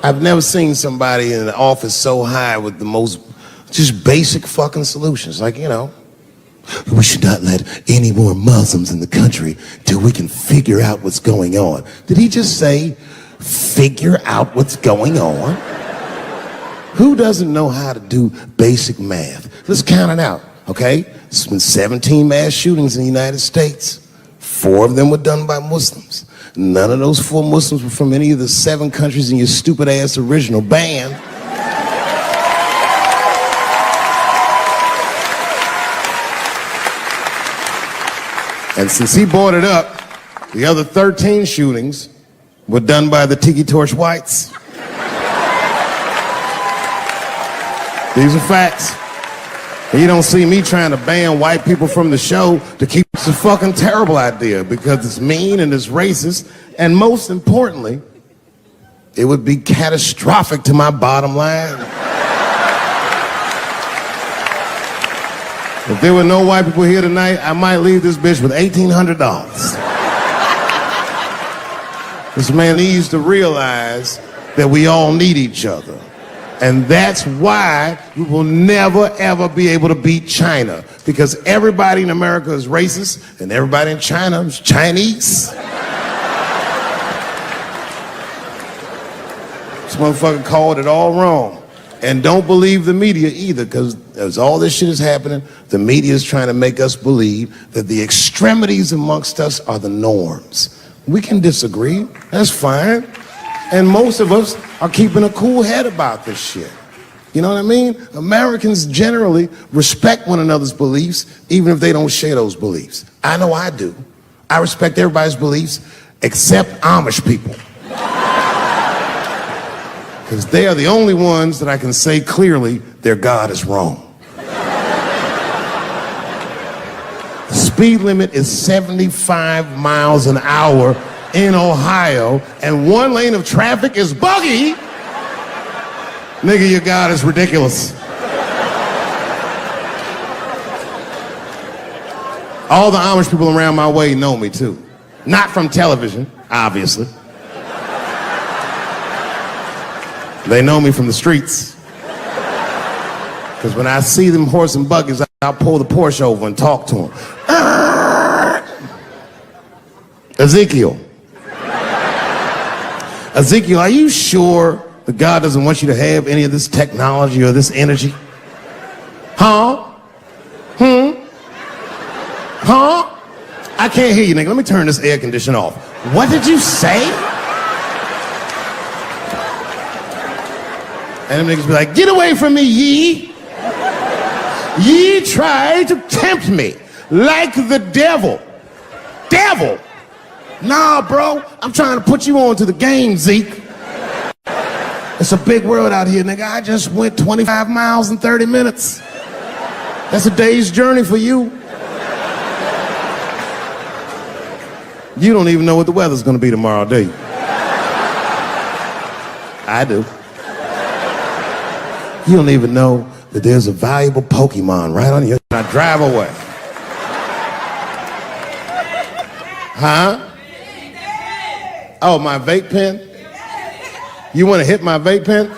I've never seen somebody in the office so high with the most just basic fucking solutions. Like, you know, we should not let any more Muslims in the country till we can figure out what's going on. Did he just say, figure out what's going on? Who doesn't know how to do basic math? Let's count it out, okay? There's been 17 mass shootings in the United States. 4 of them were done by Muslims. None of those 4 Muslims were from any of the 7 countries in your stupid ass original band. And since he brought it up, the other 13 shootings were done by the Tiki Torch whites. These are facts. And you don't see me trying to ban white people from the show to keep it's a fucking terrible idea because it's mean and it's racist. And most importantly, it would be catastrophic to my bottom line. If there were no white people here tonight, I might leave this bitch with $1,800. This man needs to realize that we all need each other. And that's why we will never, ever be able to beat China. Because everybody in America is racist, and everybody in China is Chinese. This motherfucker called it all wrong. And don't believe the media either, because as all this shit is happening, the media is trying to make us believe that the extremities amongst us are the norms. We can disagree, that's fine. And most of us are keeping a cool head about this shit. You know what I mean? Americans generally respect one another's beliefs, even if they don't share those beliefs. I know I do. I respect everybody's beliefs except Amish people. Because they are the only ones that I can say clearly their God is wrong. The speed limit is 75 miles an hour in Ohio, and 1 lane of traffic is buggy. Nigga, your God is ridiculous. All the Amish people around my way know me too. Not from television, obviously. They know me from the streets. Because when I see them horse and buggies, I'll pull the Porsche over and talk to them. Ezekiel, are you sure that God doesn't want you to have any of this technology or this energy? Huh? Huh? I can't hear you, nigga. Let me turn this air conditioner off. What did you say? And them niggas be like, get away from me, ye. Ye tried to tempt me like the devil. Devil? Nah, bro, I'm trying to put you on to the game, Zeke. It's a big world out here, nigga. I just went 25 miles in 30 minutes. That's a day's journey for you. You don't even know what the weather's gonna be tomorrow, do you? I do. You don't even know that there's a valuable Pokemon right on your... I drive away. Huh? Oh, my vape pen? You want to hit my vape pen?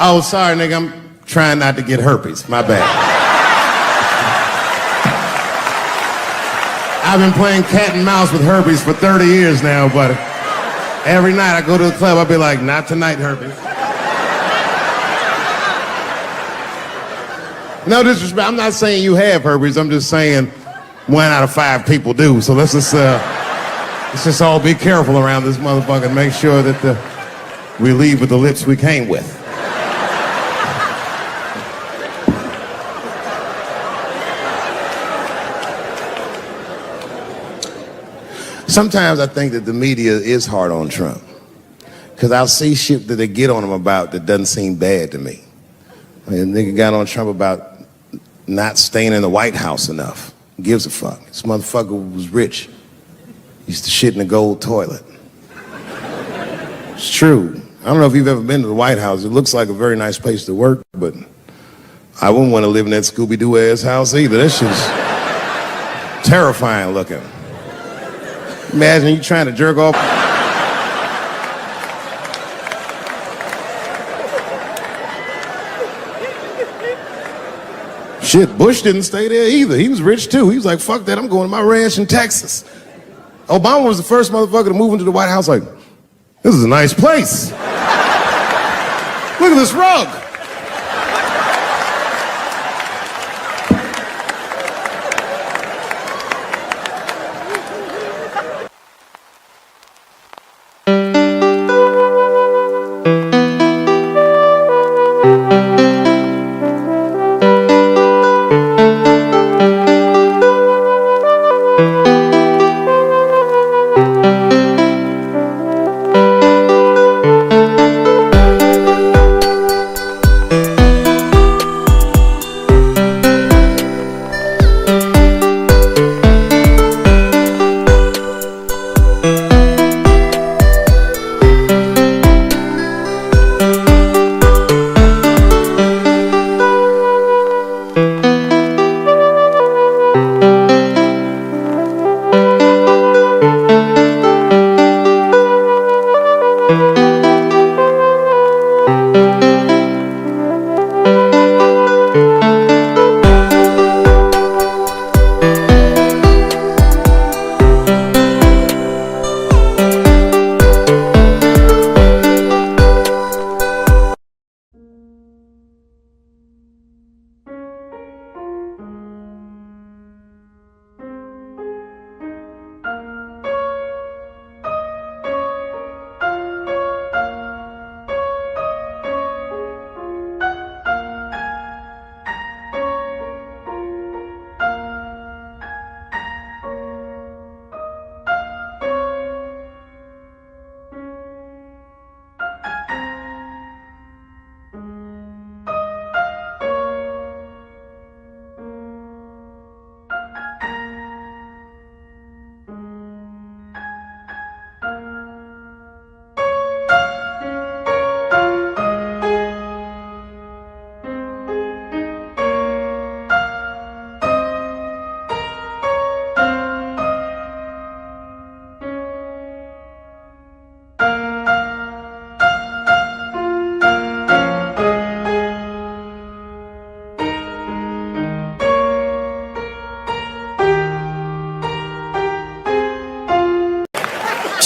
Oh, sorry, nigga. I'm trying not to get herpes. My bad. I've been playing cat and mouse with herpes for 30 years now, buddy. Every night I go to the club, I'll be like, not tonight, herpes. No disrespect. I'm not saying you have herpes. I'm just saying 1 out of 5 people do. So let's just all be careful around this motherfucker and make sure that we leave with the lips we came with. Sometimes I think that the media is hard on Trump. Because I'll see shit that they get on him about that doesn't seem bad to me. I mean, a nigga got on Trump about not staying in the White House enough. Who gives a fuck? This motherfucker was rich. He used to shit in a gold toilet. It's true. I don't know if you've ever been to the White House. It looks like a very nice place to work, but I wouldn't want to live in that Scooby-Doo ass house either. That shit's terrifying looking. Imagine you trying to jerk off. Shit, Bush didn't stay there either. He was rich too. He was like, fuck that, I'm going to my ranch in Texas. Obama was the first motherfucker to move into the White House like, this is a nice place. Look at this rug.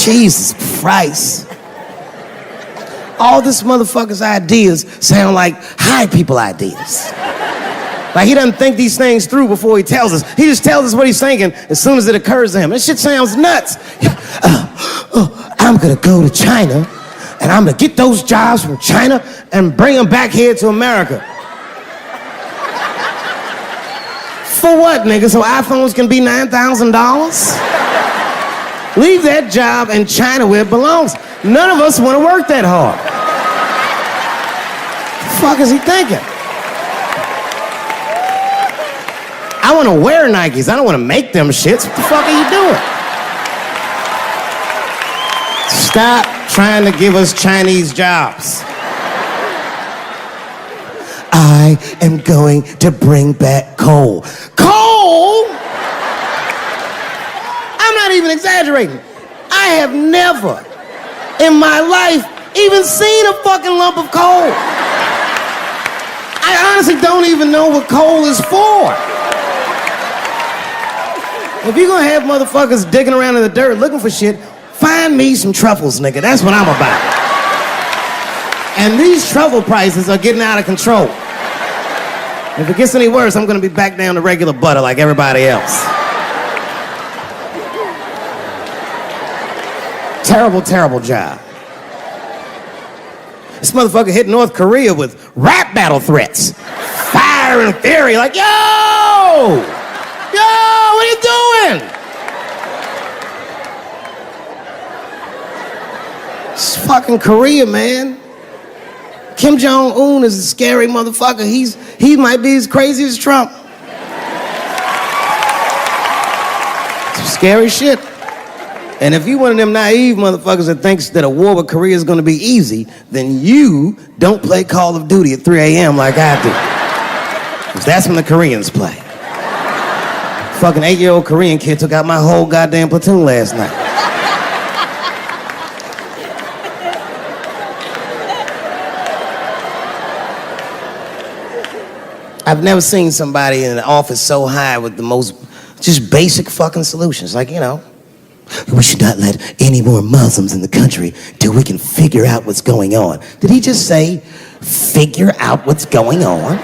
Jesus Christ. All this motherfucker's ideas sound like high people ideas. Like he doesn't think these things through before he tells us. He just tells us what he's thinking as soon as it occurs to him. This shit sounds nuts. I'm gonna go to China and I'm gonna get those jobs from China and bring them back here to America. For what, nigga? So iPhones can be $9,000? Leave that job in China where it belongs. None of us want to work that hard. The fuck is he thinking? I want to wear Nikes. I don't want to make them shits. What the fuck are you doing? Stop trying to give us Chinese jobs. I am going to bring back coal. Coal? I'm not even exaggerating. I have never in my life even seen a fucking lump of coal. I honestly don't even know what coal is for. If you're gonna have motherfuckers digging around in the dirt looking for shit, find me some truffles, nigga. That's what I'm about. And these truffle prices are getting out of control. If it gets any worse, I'm gonna be back down to regular butter like everybody else. Terrible, terrible job. This motherfucker hit North Korea with rap battle threats. Fire and fury, like, yo! Yo, what are you doing? It's fucking Korea, man. Kim Jong-un is a scary motherfucker. He might be as crazy as Trump. Some scary shit. And if you one of them naive motherfuckers that thinks that a war with Korea is gonna be easy, then you don't play Call of Duty at 3 a.m. like I do. Because that's when the Koreans play. Fucking 8-year-old Korean kid took out my whole goddamn platoon last night. I've never seen somebody in an office so high with the most just basic fucking solutions. Like, you know, we should not let any more Muslims in the country till we can figure out what's going on. Did he just say, figure out what's going on?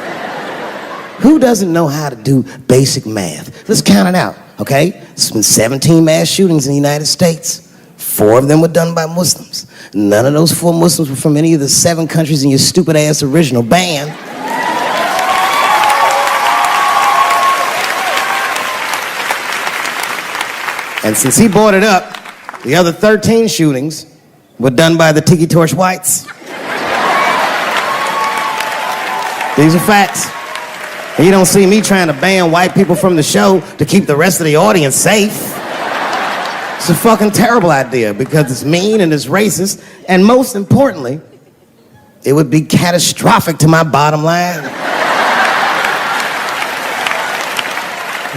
Who doesn't know how to do basic math? Let's count it out, okay? There's been 17 mass shootings in the United States. 4 of them were done by Muslims. None of those 4 Muslims were from any of the 7 countries in your stupid ass original band. And since he brought it up, the other 13 shootings were done by the Tiki Torch whites. These are facts. And you don't see me trying to ban white people from the show to keep the rest of the audience safe. It's a fucking terrible idea because it's mean and it's racist, and most importantly, it would be catastrophic to my bottom line.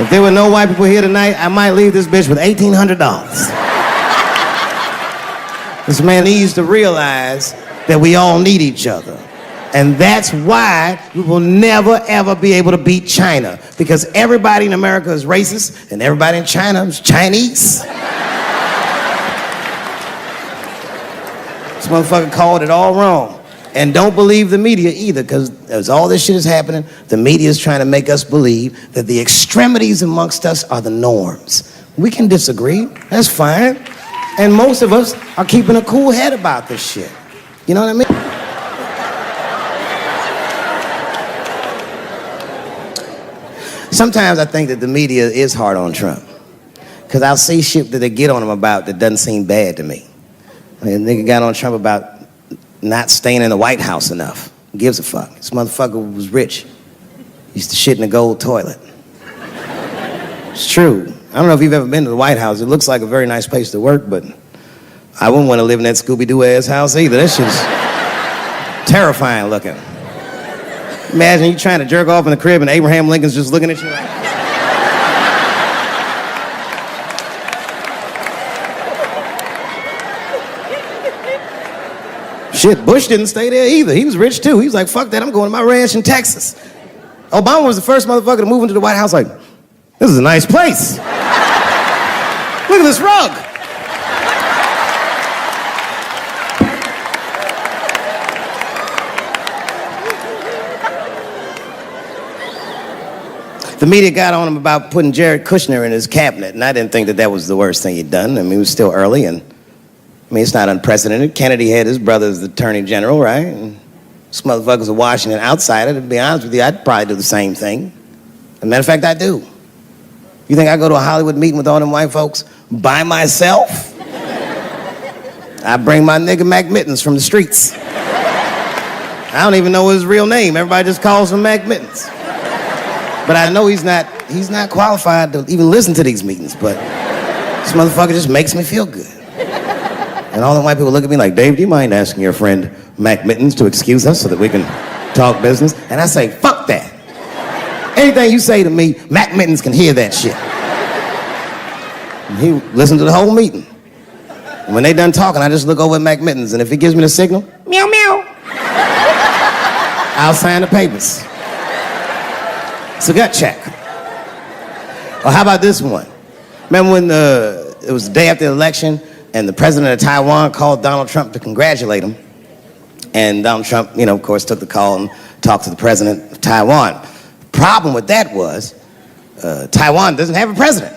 If there were no white people here tonight, I might leave this bitch with $1,800. This man needs to realize that we all need each other. And that's why we will never, ever be able to beat China. Because everybody in America is racist, and everybody in China is Chinese. This motherfucker called it all wrong. And don't believe the media either, because as all this shit is happening, the media is trying to make us believe that the extremities amongst us are the norms. We can disagree, that's fine. And most of us are keeping a cool head about this shit. You know what I mean? Sometimes I think that the media is hard on Trump. Because I'll see shit that they get on him about that doesn't seem bad to me. I mean, a nigga got on Trump about not staying in the White House enough. Who gives a fuck? This motherfucker was rich. Used to shit in a gold toilet. It's true. I don't know if you've ever been to the White House. It looks like a very nice place to work, but I wouldn't want to live in that Scooby-Doo ass house either. That shit's terrifying looking. Imagine you trying to jerk off in the crib and Abraham Lincoln's just looking at you like... Shit, Bush didn't stay there either. He was rich too. He was like, fuck that, I'm going to my ranch in Texas. Obama was the first motherfucker to move into the White House like, this is a nice place. Look at this rug. The media got on him about putting Jared Kushner in his cabinet, and I didn't think that that was the worst thing he'd done. I mean, it was still early, and I mean, it's not unprecedented. Kennedy had his brother as the attorney general, right? And this motherfucker's a Washington outsider. To be honest with you, I'd probably do the same thing. As a matter of fact, I do. You think I go to a Hollywood meeting with all them white folks by myself? I bring my nigga Mac Mittens from the streets. I don't even know his real name. Everybody just calls him Mac Mittens. But I know he's not qualified to even listen to these meetings, but this motherfucker just makes me feel good. And all the white people look at me like, Dave, do you mind asking your friend Mac Mittens to excuse us so that we can talk business? And I say, fuck that. Anything you say to me, Mac Mittens can hear that shit. And he listened to the whole meeting. And when they done talking, I just look over at Mac Mittens, and if he gives me the signal, meow, meow, I'll sign the papers. It's a gut check. Or how about this one? Remember when it was the day after the election and the president of Taiwan called Donald Trump to congratulate him? And Donald Trump, you know, of course, took the call and talked to the president of Taiwan. The problem with that was Taiwan doesn't have a president.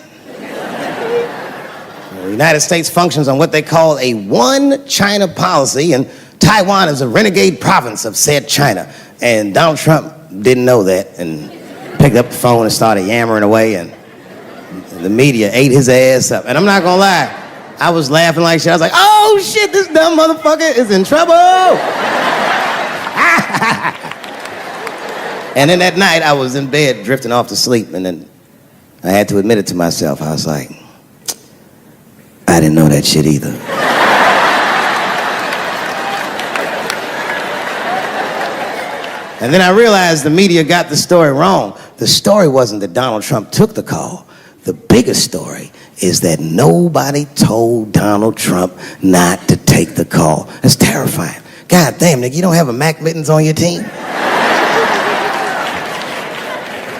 The United States functions on what they call a one China policy, and Taiwan is a renegade province of said China. And Donald Trump didn't know that and picked up the phone and started yammering away, and the media ate his ass up. And I'm not gonna lie, I was laughing like shit. I was like, oh shit, this dumb motherfucker is in trouble. And then that night I was in bed drifting off to sleep, and then I had to admit it to myself. I was like, I didn't know that shit either. And then I realized the media got the story wrong. The story wasn't that Donald Trump took the call. The biggest story is that nobody told Donald Trump not to take the call. That's terrifying. God damn, nigga, you don't have a Mac Mittens on your team?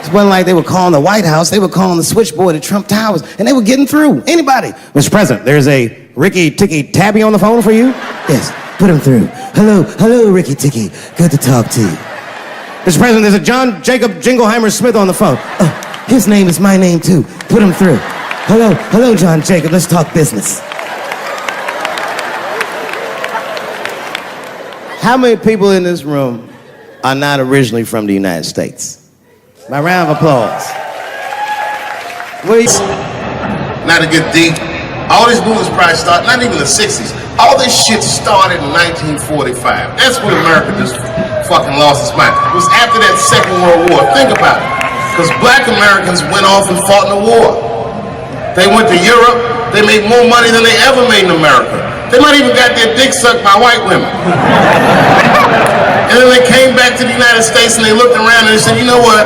It wasn't like they were calling the White House. They were calling the switchboard at Trump Towers, and they were getting through. Anybody. Mr. President, there's a Ricky Ticky Tabby on the phone for you? Yes, put him through. Hello, Ricky Ticky. Good to talk to you. Mr. President, there's a John Jacob Jingleheimer Smith on the phone. Oh, his name is my name too. Put him through. Hello, John Jacob. Let's talk business. How many people in this room are not originally from the United States? My round of applause. Not to get deep, all these movies probably started, not even the 60s. All this shit started in 1945. That's when America just fucking lost its mind. It was after that Second World War. Think about it. Because black Americans went off and fought in the war. They went to Europe. They made more money than they ever made in America. They might even got their dick sucked by white women. And then they came back to the United States and they looked around and they said, you know what?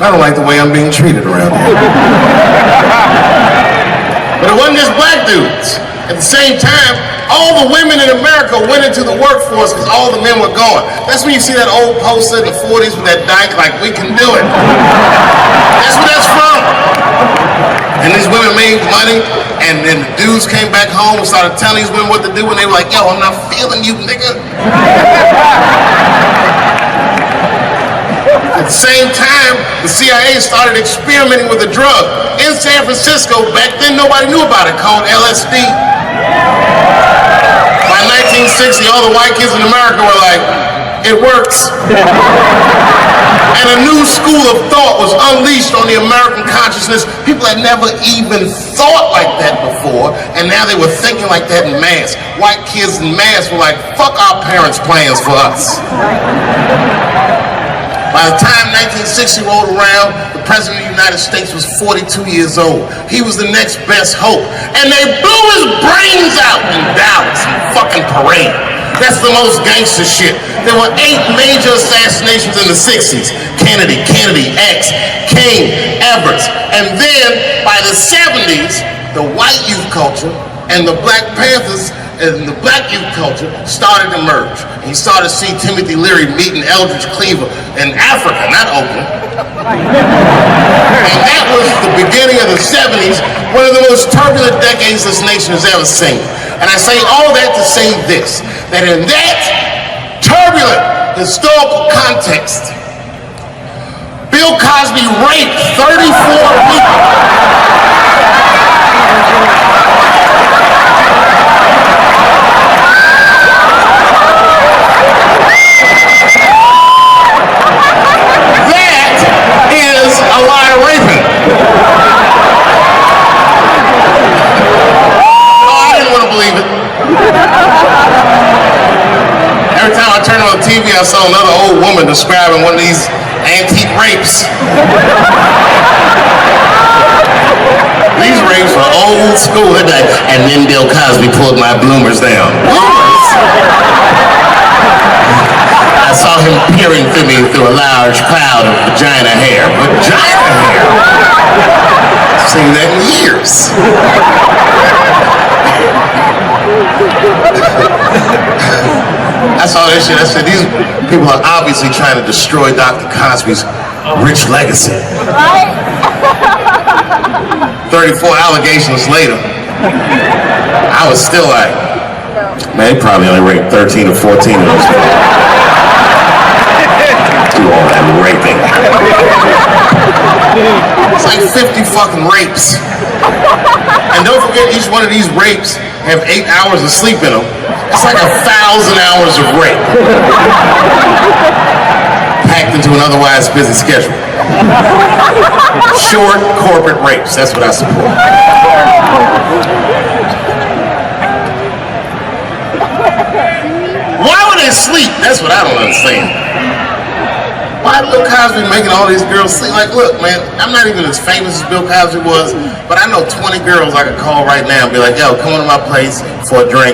I don't like the way I'm being treated around here. But it wasn't just black dudes. At the same time, all the women in America went into the workforce because all the men were gone. That's when you see that old poster in the 40s with that dyke, like, we can do it. That's where that's from. And these women made money, and then the dudes came back home and started telling these women what to do, and they were like, yo, I'm not feeling you, nigga. At the same time, the CIA started experimenting with a drug in San Francisco. Back then, nobody knew about it, called LSD. By 1960, all the white kids in America were like, it works. And a new school of thought was unleashed on the American consciousness. People had never even thought like that before, and now they were thinking like that in mass. White kids in mass were like, fuck our parents' plans for us. By the time 1960 rolled around, the President of the United States was 42 years old. He was the next best hope. And they blew his brains out in Dallas, in fucking parade. That's the most gangster shit. There were 8 major assassinations in the 60s. Kennedy, X, King, Edwards. And then, by the 70s, the white youth culture and the Black Panthers and the black youth culture started to merge. And you started to see Timothy Leary meeting Eldridge Cleaver in Africa, not Oakland. And that was the beginning of the 70s, one of the most turbulent decades this nation has ever seen. And I say all that to say this, that in that turbulent historical context, Bill Cosby raped 34 people. Every time I turned on the TV, I saw another old woman describing one of these antique rapes. These rapes are old school. They're like, and then Bill Cosby pulled my bloomers down. Bloomers? I saw him peering through me through a large cloud of vagina hair. Vagina hair? I've seen that in years. I saw that shit. I said, these people are obviously trying to destroy Dr. Cosby's rich legacy. 34 allegations later, I was still like, man, he probably only raped 13 or 14 of those people. Do all that raping. It's like 50 fucking rapes. And don't forget, each one of these rapes have 8 hours of sleep in them. It's like 1,000 hours of rape. Packed into an otherwise busy schedule. Short corporate rapes, that's what I support. Why would they sleep? That's what I don't understand. Why Bill Cosby making all these girls sleep? Like, look, man, I'm not even as famous as Bill Cosby was, but I know 20 girls I could call right now and be like, yo, come on to my place for a drink,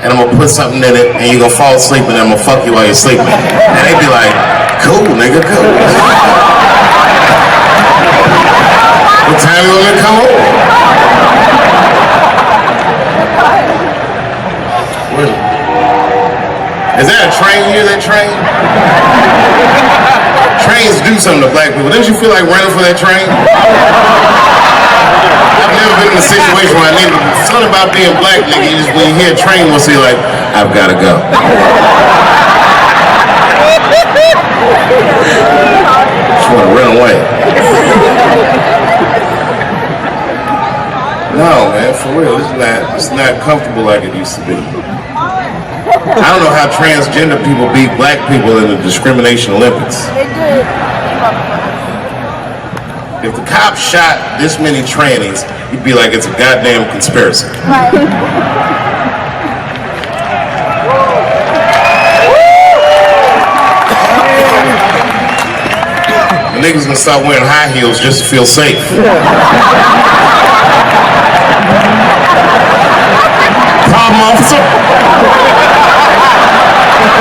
and I'm gonna put something in it, and you're gonna fall asleep, and I'm gonna fuck you while you're sleeping. And they'd be like, cool, nigga, cool. What time you want me to come over? Is that a train? You hear that train? Trains do something to black people. Didn't you feel like running for that train? I've never been in a situation where I needed something about being black, nigga. You just, when you hear a train, we'll see like, I've gotta go. Just wanna run away. No, man, for real. It's not comfortable like it used to be. I don't know how transgender people beat black people in the discrimination Olympics. They did. If the cops shot this many trannies, you'd be like, it's a goddamn conspiracy. Right. The niggas gonna start wearing high heels just to feel safe. Problem, officer?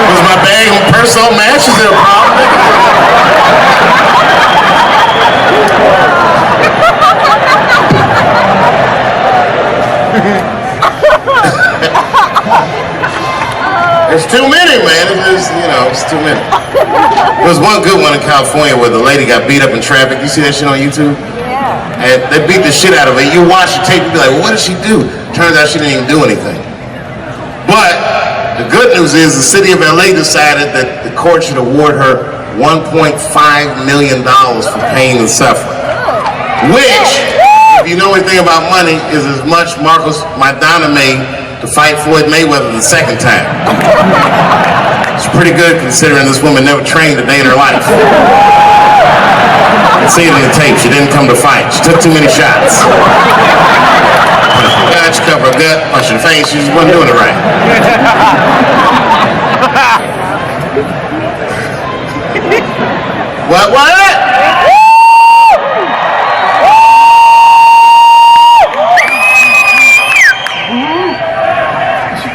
Was my bag and purse all matched? Is there a problem? There's too many, man. It's too many. There was one good one in California where the lady got beat up in traffic. You see that shit on YouTube? Yeah. And they beat the shit out of her. You watch the tape, you be like, well, what did she do? Turns out she didn't even do anything. But the good news is the city of LA decided that the court should award her $1.5 million for pain and suffering. Which, if you know anything about money, is as much Marcos Maidana made to fight Floyd Mayweather the second time. It's pretty good considering this woman never trained a day in her life. You can see it in the tape. She didn't come to fight. She took too many shots. She covered her gut, punched her face. She just wasn't doing it right. What?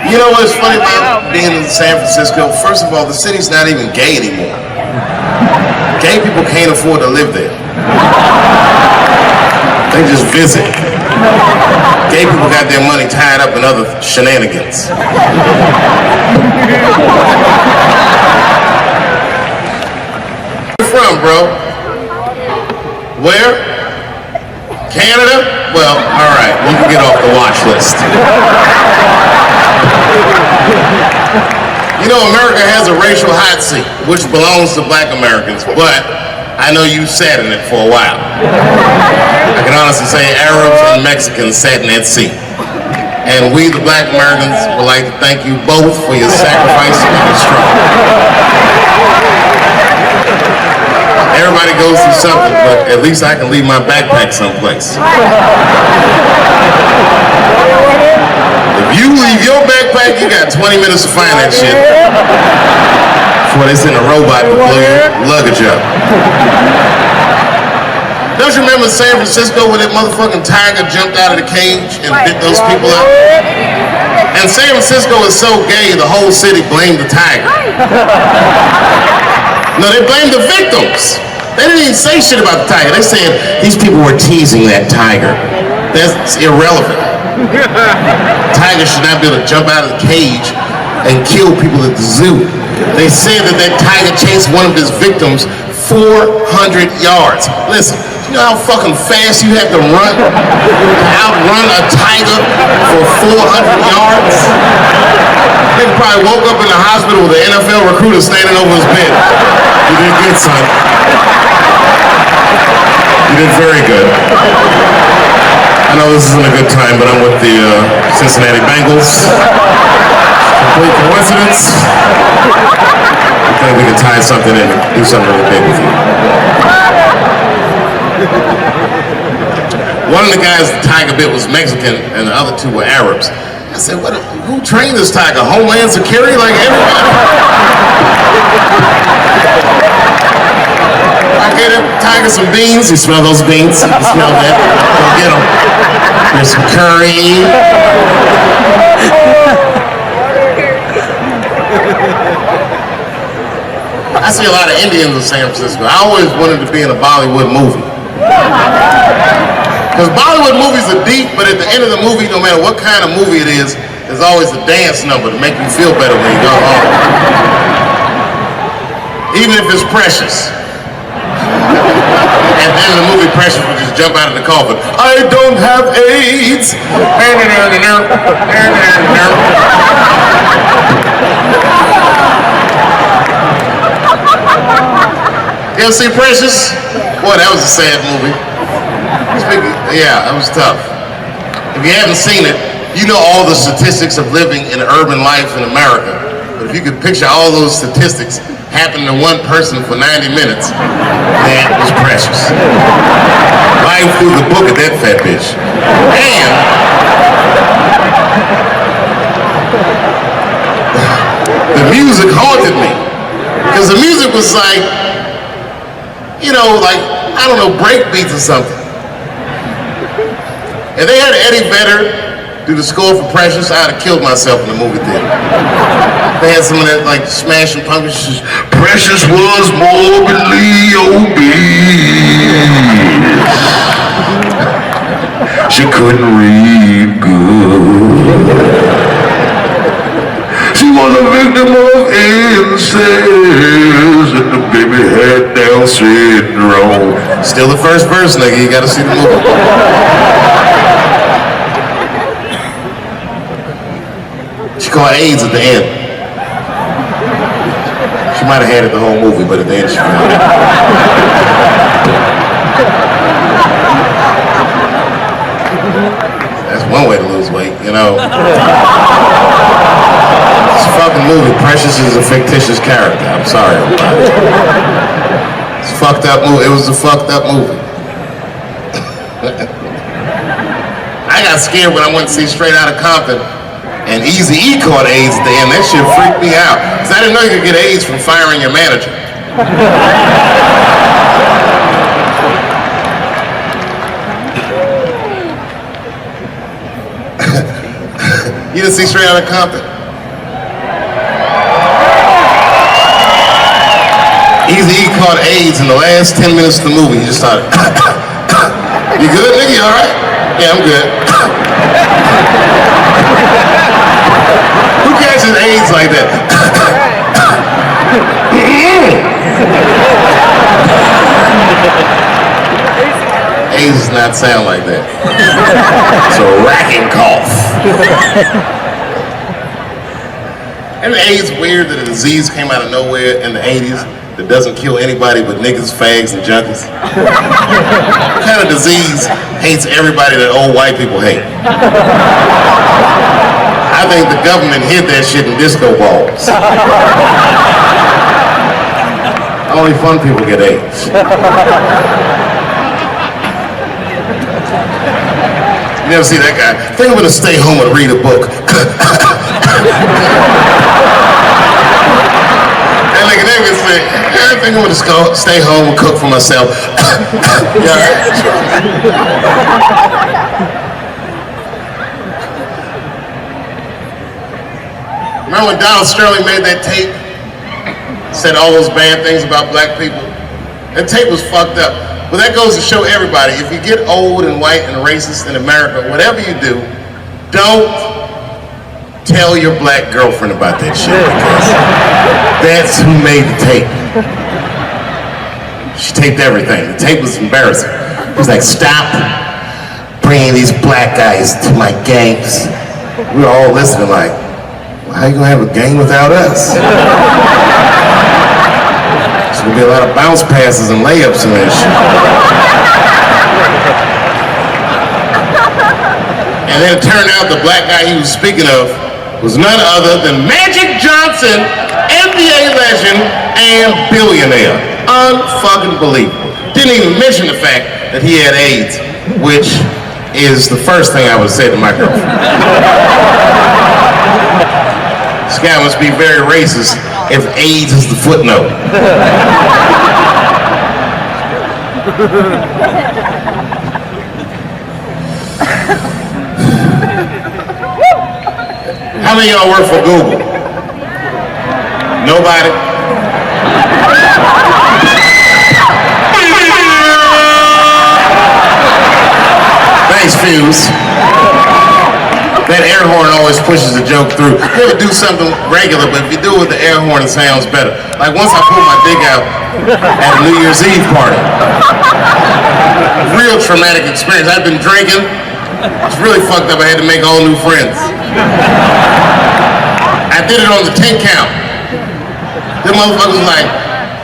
You know what's funny about being in San Francisco? First of all, the city's not even gay anymore. Gay people can't afford to live there. They just visit. Gay people got their money tied up in other shenanigans. Where you from, bro? Where? Canada? Well, all right, you can get off the watch list. You know, America has a racial hot seat, which belongs to black Americans, but I know you sat in it for a while. I can honestly say Arabs and Mexicans sat in that seat. And we, the black Americans, would like to thank you both for your sacrifice to make us strong. Everybody goes through something, but at least I can leave my backpack someplace. If you leave your backpack, you got 20 minutes to find that shit before they send a robot to blow your luggage up. Don't you remember San Francisco when that motherfucking tiger jumped out of the cage and bit those people up? And San Francisco is so gay, the whole city blamed the tiger. No, they blamed the victims. They didn't even say shit about the tiger. They said these people were teasing that tiger. That's irrelevant. Tiger should not be able to jump out of the cage and kill people at the zoo. They said that tiger chased one of his victims 400 yards. Listen, you know how fucking fast you have to run to outrun a tiger for 400 yards? They probably woke up in the hospital with an NFL recruiter standing over his bed. You did good, son. You did very good. I know this isn't a good time, but I'm with the Cincinnati Bengals. Complete coincidence. I think we can tie something in and do something really big with you. One of the guys the tiger bit was Mexican, and the other two were Arabs. I said, who trained this tiger? Homeland Security? Like everybody? I gave that tiger some beans. You smell those beans? You smell that? Go get them. There's some curry. I see a lot of Indians in San Francisco. I always wanted to be in a Bollywood movie. Because Bollywood movies are deep, but at the end of the movie, no matter what kind of movie it is, there's always a dance number to make you feel better when you go home. Even if it's Precious. At the end of the movie, Precious would just jump out of the coffin. I don't have AIDS. You ever see Precious? Boy, that was a sad movie. Yeah, that was tough. If you haven't seen it, you know all the statistics of living in urban life in America. if you could picture all those statistics happening to one person for 90 minutes, that was Precious. Life through the book of that fat bitch. And the music haunted me. Because the music was like, you know, like, I don't know, break beats or something. If they had Eddie Vedder do the score for Precious, I'd have killed myself in the movie theater. They had some of that, like, Smashing Pumpkins. Precious was morbidly obese. She couldn't read good. She was a victim of incest, and the baby had Down syndrome. Still the first verse, nigga. You gotta see the movie. She caught AIDS at the end. She might have had it the whole movie, but at the end she found it. That's one way to lose weight, you know. It's a fucking movie. Precious is a fictitious character. I'm sorry about it. It's a fucked up movie. It was a fucked up movie. I got scared when I went to see Straight Outta Compton and Eazy-E caught AIDS at the end. That shit freaked me out. Because I didn't know you could get AIDS from firing your manager. You didn't see Straight Outta Compton? Eazy-E caught AIDS in the last 10 minutes of the movie. He just started, you good, nigga? You all right? Yeah, I'm good. Who catches AIDS like that? AIDS does not sound like that. It's a racking cough. And AIDS weird that a disease came out of nowhere in the 80s that doesn't kill anybody but niggas, fags, and junkies? What kind of disease hates everybody that old white people hate? I think the government hid that shit in disco balls. Only fun people get AIDS. You never see that guy? I think I'm gonna stay home and read a book. And like an nigga say, I think I'm gonna stay home and cook for myself. Yeah. Remember when Donald Sterling made that tape? Said all those bad things about black people? That tape was fucked up. But that goes to show everybody, if you get old and white and racist in America, whatever you do, don't tell your black girlfriend about that shit, because that's who made the tape. She taped everything. The tape was embarrassing. It was like, stop bringing these black guys to my gangs. We were all listening like, well, how you gonna have a gang without us? There's gonna be a lot of bounce passes and layups in that shit. And then it turned out the black guy he was speaking of was none other than Magic Johnson, NBA legend and billionaire. Unfucking believable. Didn't even mention the fact that he had AIDS, which is the first thing I would say to my girlfriend. This guy must be very racist if AIDS is the footnote. How many of y'all work for Google? Nobody? Thanks, Fuse. That air horn always pushes the joke through. You ever do something regular, but if you do it with the air horn, it sounds better. Like once I pulled my dick out at a New Year's Eve party. Real traumatic experience. I'd been drinking. It's really fucked up. I had to make all new friends. I did it on the 10 count. The motherfucker was like,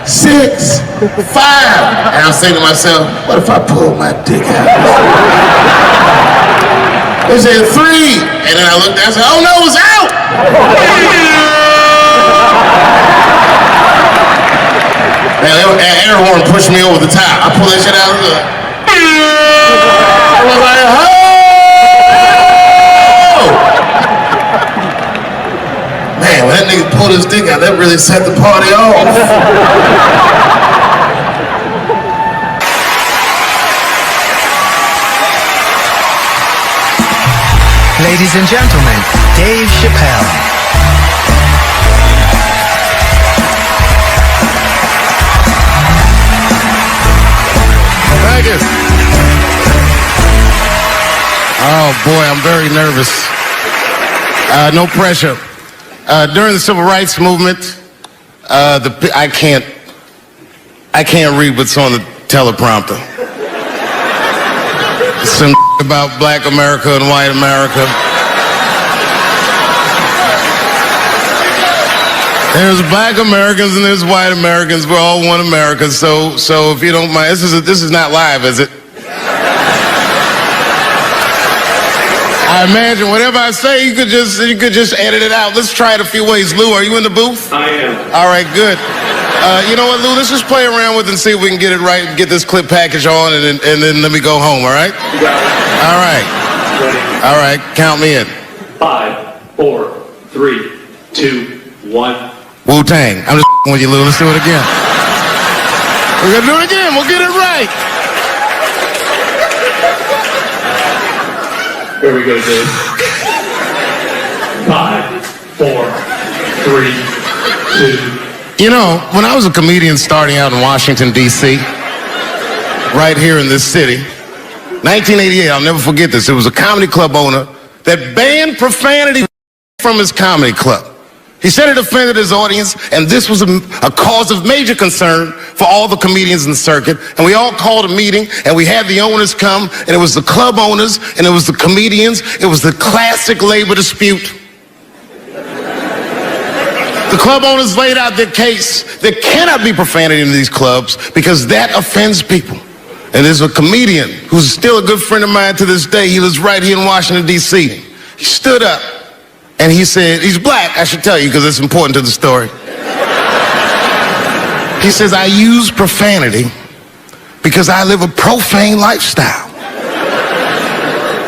6, 5. And I was saying to myself, what if I pull my dick out? They said 3, and then I looked down and said, oh no, it was out! Man, everyone pushed me over the top. I pulled that shit out of the... I was like, oh! Man, when that nigga pulled his dick out, that really set the party off. Ladies and gentlemen, Dave Chappelle. Thank you. Oh boy, I'm very nervous. No pressure. During the civil rights movement, I can't read what's on the teleprompter. Some about black America and white America. There's black Americans and there's white Americans. We're all one America. So if you don't mind, this is not live, is it? I imagine whatever I say, you could just edit it out. Let's try it a few ways. Lou, are you in the booth? I am. All right, good. You know what, Lou? Let's just play around with it and see if we can get it right and get this clip package on, and then let me go home. All right? You got it. All right. Ready? All right. Count me in. 5, 4, 3, 2, 1. Wu-Tang. I'm just with you, Lou. Let's do it again. We're gonna do it again. We'll get it right. Here we go, Dave. 5, 4, 3, 2. You know, when I was a comedian starting out in Washington, D.C., right here in this city, 1988, I'll never forget this. It was a comedy club owner that banned profanity from his comedy club. He said it offended his audience, and this was a cause of major concern for all the comedians in the circuit. And we all called a meeting, and we had the owners come, and it was the club owners, and it was the comedians. It was the classic labor dispute. The club owners laid out their case. There cannot be profanity in these clubs because that offends people. And there's a comedian who's still a good friend of mine to this day. He lives right here in Washington, D.C. He stood up. And he said, he's black, I should tell you, because it's important to the story. He says, I use profanity because I live a profane lifestyle.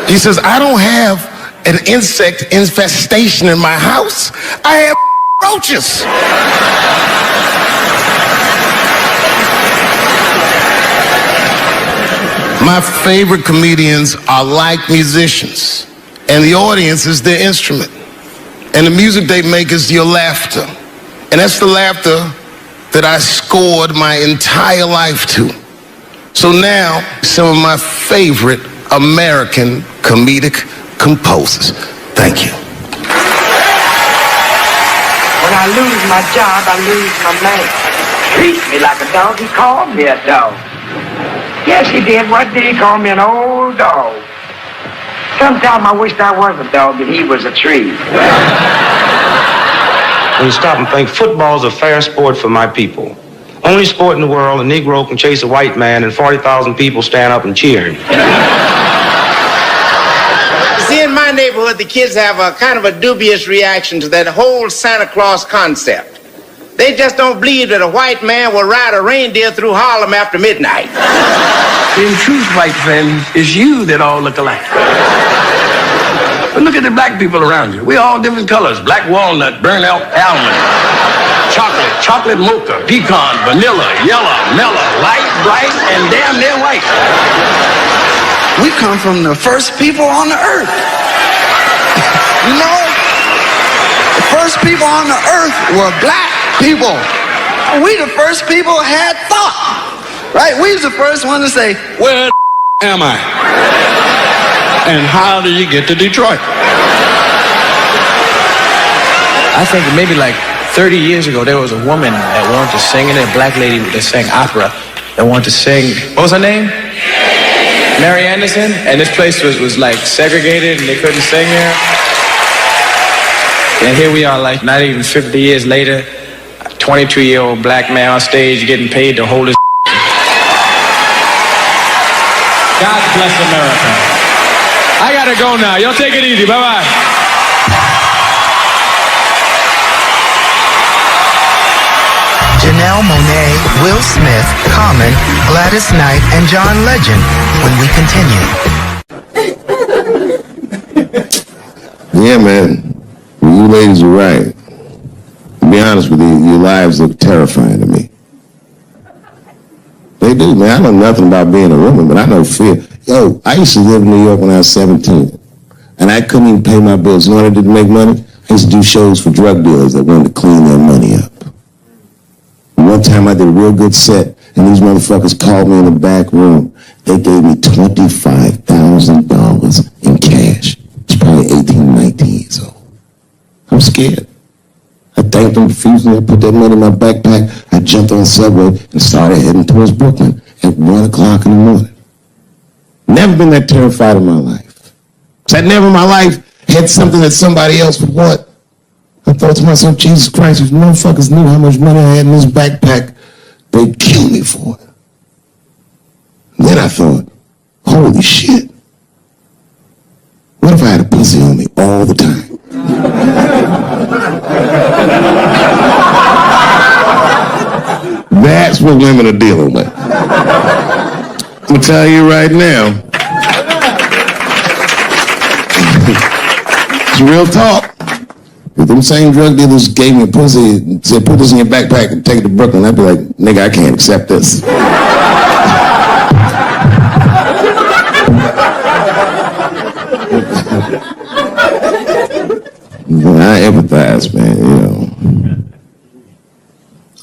He says, I don't have an insect infestation in my house. I have roaches. My favorite comedians are like musicians, and the audience is their instrument. And the music they make is your laughter. And that's the laughter that I scored my entire life to. So now, some of my favorite American comedic composers. Thank you. When I lose my job, I lose my man. Treat me like a dog, he called me a dog. Yes, he did. What did he call me? An old dog. Sometimes I wished I was a dog and he was a tree. When you stop and think, football's a fair sport for my people. Only sport in the world a Negro can chase a white man and 40,000 people stand up and cheer him. See, in my neighborhood, the kids have a kind of a dubious reaction to that whole Santa Claus concept. They just don't believe that a white man will ride a reindeer through Harlem after midnight. In truth, white friend, it's you that all look alike. But look at the black people around you. We're all different colors. Black walnut, burnt elk, almond, chocolate mocha, pecan, vanilla, yellow, mellow, light, bright, and damn near white. We come from the first people on the earth. You know, the first people on the earth were black people. We the first people had thought. Right? We was the first one to say, Where am I? And how do you get to Detroit? I think maybe like 30 years ago, there was a woman that wanted to sing, and a black lady that sang opera that wanted to sing. What was her name? Mary Anderson. And this place was like segregated, and they couldn't sing here. And here we are, like not even 50 years later, a 22-year-old black man on stage getting paid to hold his. God bless America. I gotta go now. Y'all take it easy. Bye-bye. Janelle Janelle Monáe, Will Smith, Common, Gladys Knight, and John Legend when we continue. Yeah, man. You ladies are right. To be honest with you, your lives look terrifying to me. They do, man. I know nothing about being a woman, but I know fear. Yo, I used to live in New York when I was 17, and I couldn't even pay my bills. You know what I did to make money? I used to do shows for drug dealers that wanted to clean their money up. One time I did a real good set, and these motherfuckers called me in the back room. They gave me $25,000 in cash. It's probably 18, 19 years old. I'm scared. I thanked them profusely. I put that money in my backpack. I jumped on the subway and started heading towards Brooklyn at 1 o'clock in the morning. Never been that terrified in my life. I never in my life had something that somebody else would want. I thought to myself, Jesus Christ, if motherfuckers knew how much money I had in this backpack, they'd kill me for it. And then I thought, holy shit. What if I had a pussy on me all the time? That's what women are dealing with. I'm gonna tell you right now. It's real talk. If them same drug dealers gave me a pussy and said, put this in your backpack and take it to Brooklyn, I'd be like, nigga, I can't accept this. I empathize, man, you know.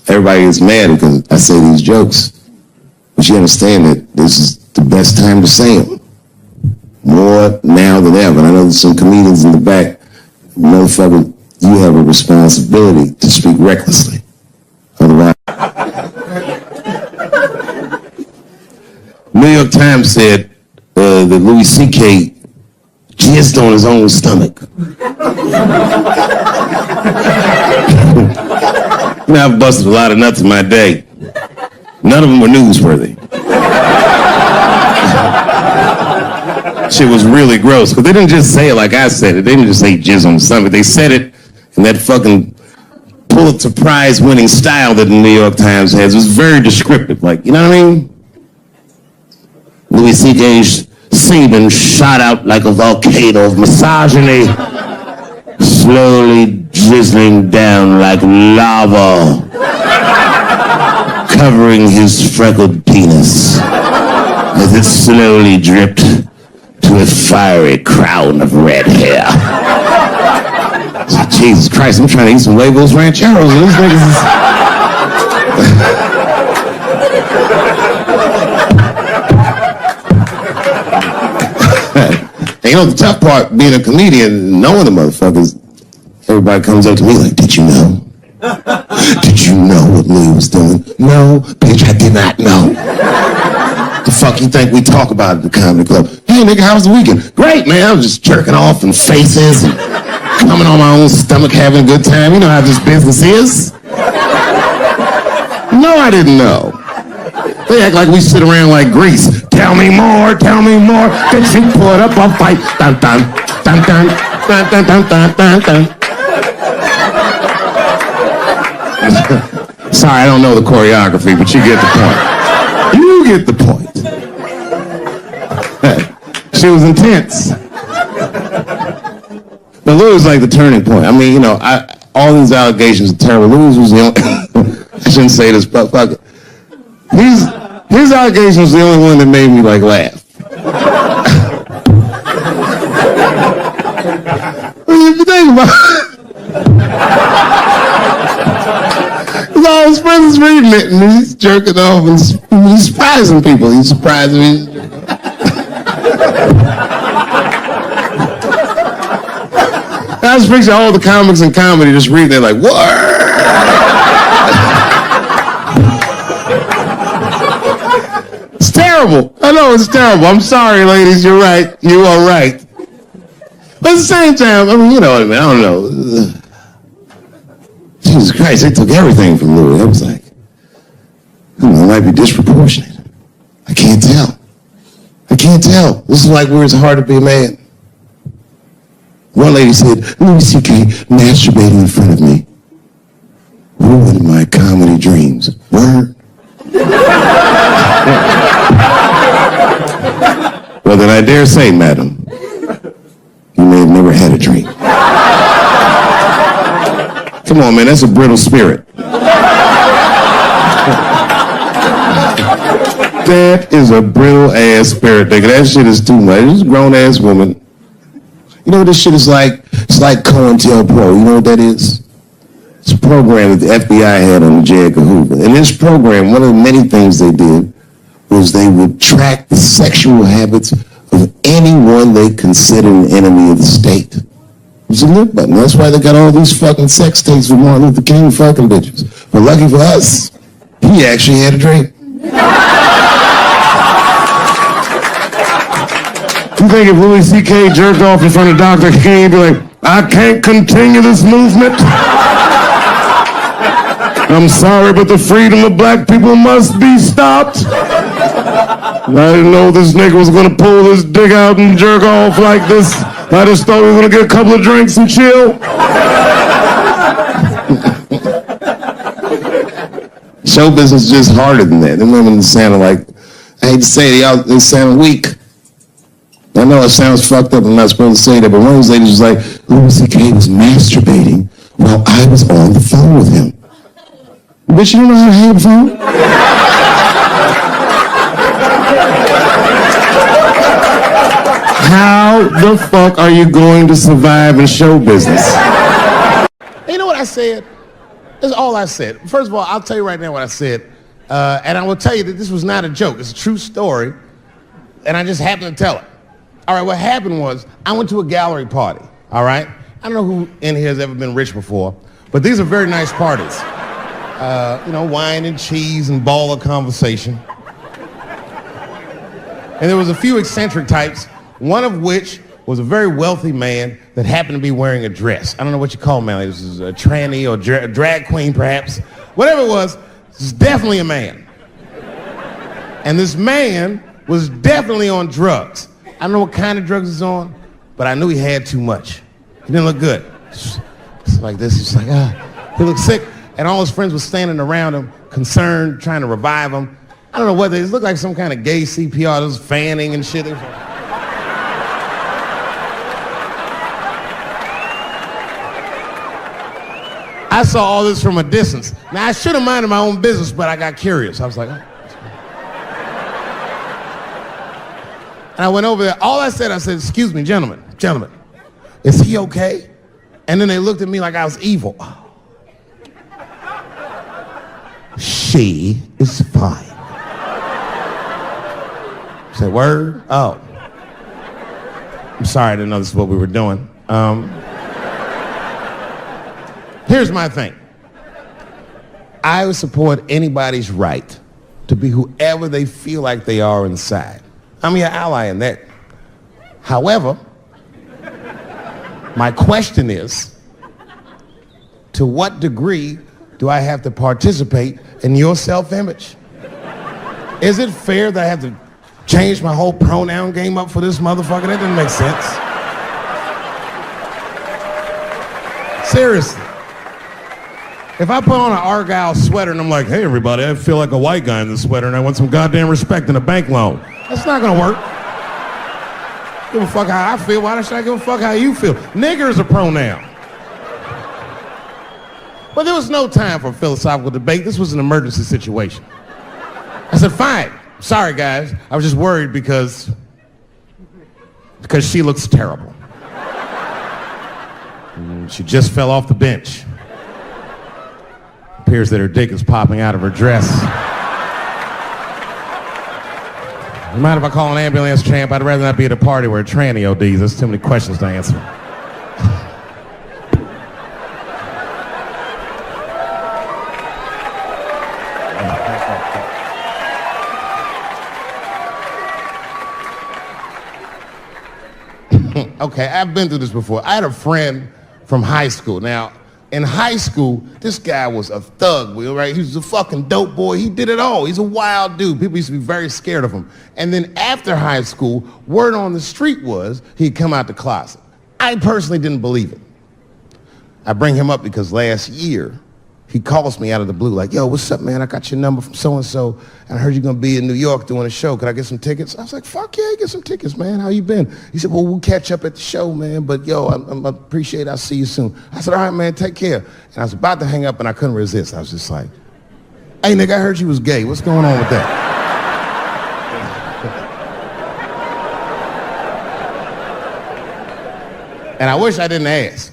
Everybody gets mad because I say these jokes. But you understand that this is the best time to say them. More now than ever. And I know there's some comedians in the back. Motherfucker, you have a responsibility to speak recklessly. Otherwise. New York Times said that Louis C.K. jizzed on his own stomach. You know, I've busted a lot of nuts in my day. None of them were newsworthy. Shit was really gross, because they didn't just say it like I said it. They didn't just say jizz on the stomach. They said it in that fucking Pulitzer Prize winning style that the New York Times has. It was very descriptive, like, you know what I mean? Louis C.K.'s semen shot out like a volcano of misogyny, slowly drizzling down like lava, covering his freckled penis as it slowly dripped to a fiery crown of red hair. Jesus Christ, I'm trying to eat some Huevos Rancheros, and these niggas is... And you know, the tough part, being a comedian, knowing the motherfuckers, everybody comes up to me like, did you know? Did you know what Louis was doing? No, bitch, I did not know. The fuck you think we talk about at the comedy club? Hey, nigga, how was the weekend? Great, man. I was just jerking off in faces and coming on my own stomach, having a good time. You know how this business is. No, I didn't know. They act like we sit around like Grease. Tell me more, that you put up a fight. Dun, dun, dun, dun, dun, dun, dun, dun, dun, dun. Sorry, I don't know the choreography, but you get the point. You get the point. She was intense. But Louis was like the turning point. I mean, you know, all these allegations are terrible. Louis was the only... I shouldn't say this, but fuck it. His allegation was the only one that made me, like, laugh. If you think about it, all his friends reading it, and he's jerking off, and he's surprising people. He's surprising me. I just picture all the comics in comedy just reading it like, what? It's terrible. I know it's terrible. I'm sorry, ladies. You're right. You are right. But at the same time, I mean, you know what I mean? I don't know. Jesus Christ, they took everything from Louis. I was like, it might be disproportionate. I can't tell. This is like where it's hard to be a man. One lady said, Louis C.K. masturbating in front of me. ruined my comedy dreams. Word? Well, then I dare say, madam, you may have never had a dream. Come on, man, that's a brittle spirit. That is a brittle-ass spirit, nigga. That shit is too much. This is a grown-ass woman. You know what this shit is like? It's like COINTELPRO. You know what that is? It's a program that the FBI had on the J. Edgar Hoover. In this program, one of the many things they did was they would track the sexual habits of anyone they considered an enemy of the state. It was a lip button. That's why they got all these fucking sex tapes with Martin Luther King fucking bitches. But lucky for us, he actually had a dream. You think if Louis C.K. jerked off in front of Dr. King, he'd be like, I can't continue this movement. I'm sorry, but the freedom of black people must be stopped. I didn't know this nigga was gonna pull his dick out and jerk off like this. I just thought we were gonna get a couple of drinks and chill. Show business is just harder than that. Them women sound like, I hate to say it, they sound weak. I know it sounds fucked up, I'm not supposed to say that, but one of these ladies was like, Louis C.K. was masturbating while I was on the phone with him. Bitch, you don't know how to hang a phone? How the fuck are you going to survive in show business? You know what I said? That's all I said. First of all, I'll tell you right now what I said. And I will tell you that this was not a joke. It's a true story. And I just happened to tell it. All right, what happened was I went to a gallery party, all right? I don't know who in here has ever been rich before, but these are very nice parties. You know, wine and cheese and ball of conversation. And there was a few eccentric types, one of which was a very wealthy man that happened to be wearing a dress. I don't know what you call him, man. This is a tranny or a drag queen, perhaps. Whatever it was definitely a man. And this man was definitely on drugs. I don't know what kind of drugs he's on, but I knew he had too much. He didn't look good. It's like this, he's like, he looked sick. And all his friends were standing around him, concerned, trying to revive him. I don't know what, it looked like some kind of gay CPR. There was fanning and shit. I saw all this from a distance. Now, I should have minded my own business, but I got curious. I was like, oh. And I went over there. All I said, excuse me, gentlemen, is he okay? And then they looked at me like I was evil. She is fine. I said, word? Oh. I'm sorry, I didn't know this is what we were doing. Here's my thing. I would support anybody's right to be whoever they feel like they are inside. I'm your ally in that. However, my question is, to what degree do I have to participate in your self-image? Is it fair that I have to change my whole pronoun game up for this motherfucker? That doesn't make sense. Seriously. If I put on an Argyle sweater and I'm like, hey everybody, I feel like a white guy in this sweater and I want some goddamn respect and a bank loan. That's not gonna work. Give a fuck how I feel, why should I give a fuck how you feel? Nigger is a pronoun. But there was no time for philosophical debate. This was an emergency situation. I said, fine. Sorry, guys. I was just worried because she looks terrible. She just fell off the bench. Appears that her dick is popping out of her dress. You mind if I call an ambulance, champ? I'd rather not be at a party where a tranny ODs. There's too many questions to answer. Okay, I've been through this before. I had a friend from high school. Now, in high school, this guy was a thug, right? He was a fucking dope boy. He did it all. He's a wild dude. People used to be very scared of him. And then after high school, word on the street was he'd come out the closet. I personally didn't believe it. I bring him up because last year, he calls me out of the blue like, yo, what's up, man? I got your number from so-and-so, and I heard you're going to be in New York doing a show. Could I get some tickets? I was like, fuck yeah, get some tickets, man. How you been? He said, well, we'll catch up at the show, man, but yo, I appreciate it. I'll see you soon. I said, all right, man, take care. And I was about to hang up, and I couldn't resist. I was just like, hey, nigga, I heard you was gay. What's going on with that? And I wish I didn't ask,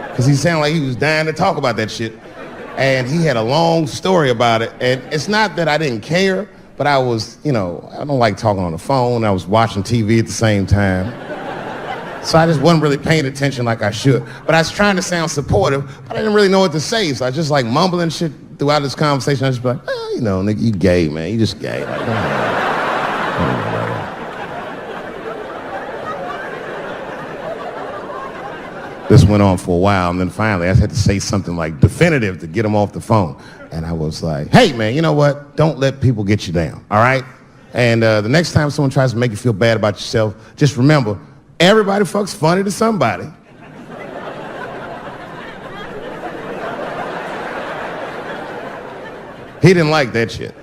because he sounded like he was dying to talk about that shit. And he had a long story about it. And it's not that I didn't care, but I was, I don't like talking on the phone. I was watching TV at the same time. So I just wasn't really paying attention like I should. But I was trying to sound supportive, but I didn't really know what to say. So I was just like mumbling shit throughout this conversation. I was just like, nigga, you gay, man. You just gay. Like, This went on for a while, and then finally I had to say something like definitive to get him off the phone. And I was like, hey, man, you know what? Don't let people get you down, all right? And the next time someone tries to make you feel bad about yourself, just remember, everybody fucks funny to somebody. He didn't like that shit.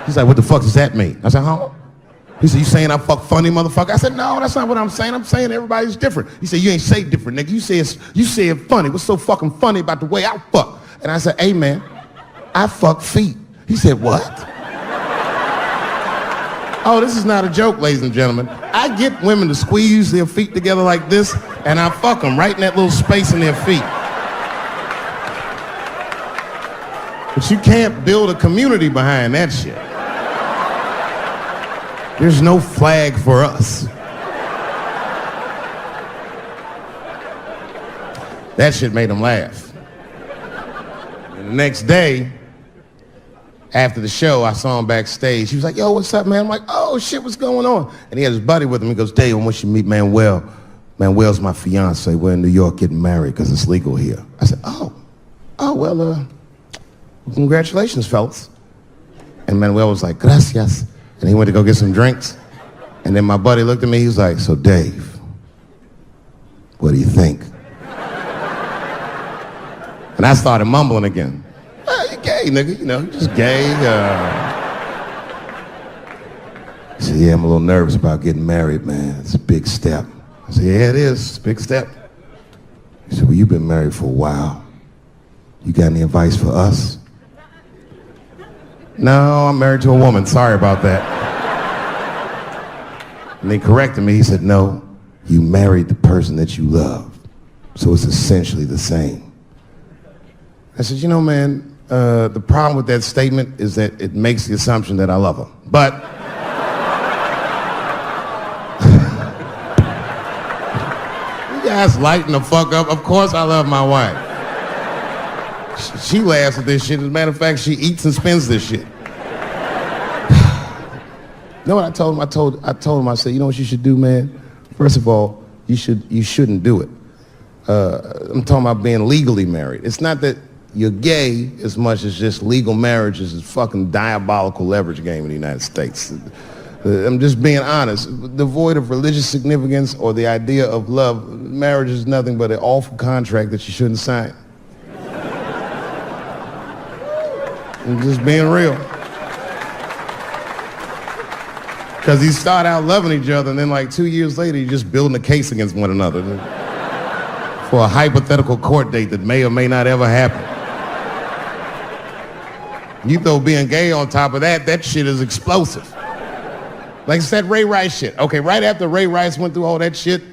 He's like, what the fuck does that mean? I said, huh? He said, you saying I fuck funny, motherfucker? I said, no, that's not what I'm saying. I'm saying everybody's different. He said, you ain't say different, nigga. You said funny. What's so fucking funny about the way I fuck? And I said, hey, man, I fuck feet. He said, what? Oh, this is not a joke, ladies and gentlemen. I get women to squeeze their feet together like this, and I fuck them right in that little space in their feet. But you can't build a community behind that shit. There's no flag for us. That shit made him laugh. And the next day, after the show, I saw him backstage. He was like, yo, what's up, man? I'm like, oh, shit, what's going on? And he had his buddy with him. He goes, Dave, I want you to meet Manuel. Manuel's my fiance. We're in New York getting married because it's legal here. I said, well, congratulations, fellas. And Manuel was like, gracias. And he went to go get some drinks. And then my buddy looked at me, he was like, so Dave, what do you think? And I started mumbling again. You gay, nigga, you just gay. He said, yeah, I'm a little nervous about getting married, man. It's a big step. I said, yeah, it is. It's a big step. He said, well, you've been married for a while. You got any advice for us? No, I'm married to a woman. Sorry about that. And they corrected me. He said, no, you married the person that you love. So it's essentially the same. I said, man, the problem with that statement is that it makes the assumption that I love her. But you guys lighten the fuck up. Of course I love my wife. She laughs at this shit. As a matter of fact, she eats and spends this shit. You know what I told him? I told him, I said, you know what you should do, man? First of all, you shouldn't do it. I'm talking about being legally married. It's not that you're gay as much as just legal marriage is a fucking diabolical leverage game in the United States. I'm just being honest. Devoid of religious significance or the idea of love, marriage is nothing but an awful contract that you shouldn't sign. I'm just being real. Because you start out loving each other, and then like 2 years later, you're just building a case against one another for a hypothetical court date that may or may not ever happen. You throw being gay on top of that, that shit is explosive. Like I said, Ray Rice shit. Okay, right after Ray Rice went through all that shit,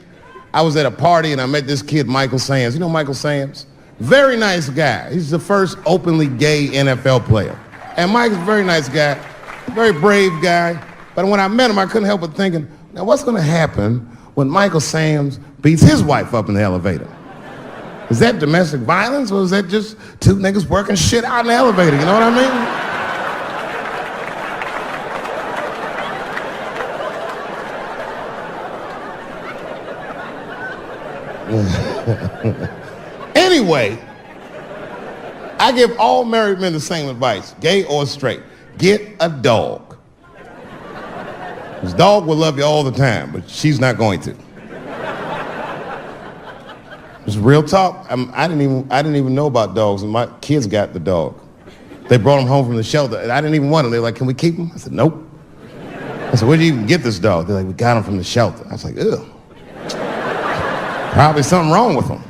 I was at a party and I met this kid, Michael Sams. You know Michael Sams? Very nice guy. He's the first openly gay NFL player. And Mike's a very nice guy, very brave guy. But when I met him, I couldn't help but thinking, now what's going to happen when Michael Sams beats his wife up in the elevator? Is that domestic violence, or is that just two niggas working shit out in the elevator? You know what I mean? Anyway, I give all married men the same advice, gay or straight. Get a dog. His dog will love you all the time, but she's not going to. Just real talk. I didn't even know about dogs, and my kids got the dog. They brought him home from the shelter, and I didn't even want him. They were like, "Can we keep him?" I said, "Nope." I said, "Where'd you even get this dog?" They're like, "We got him from the shelter." I was like, "Ew. Probably something wrong with him.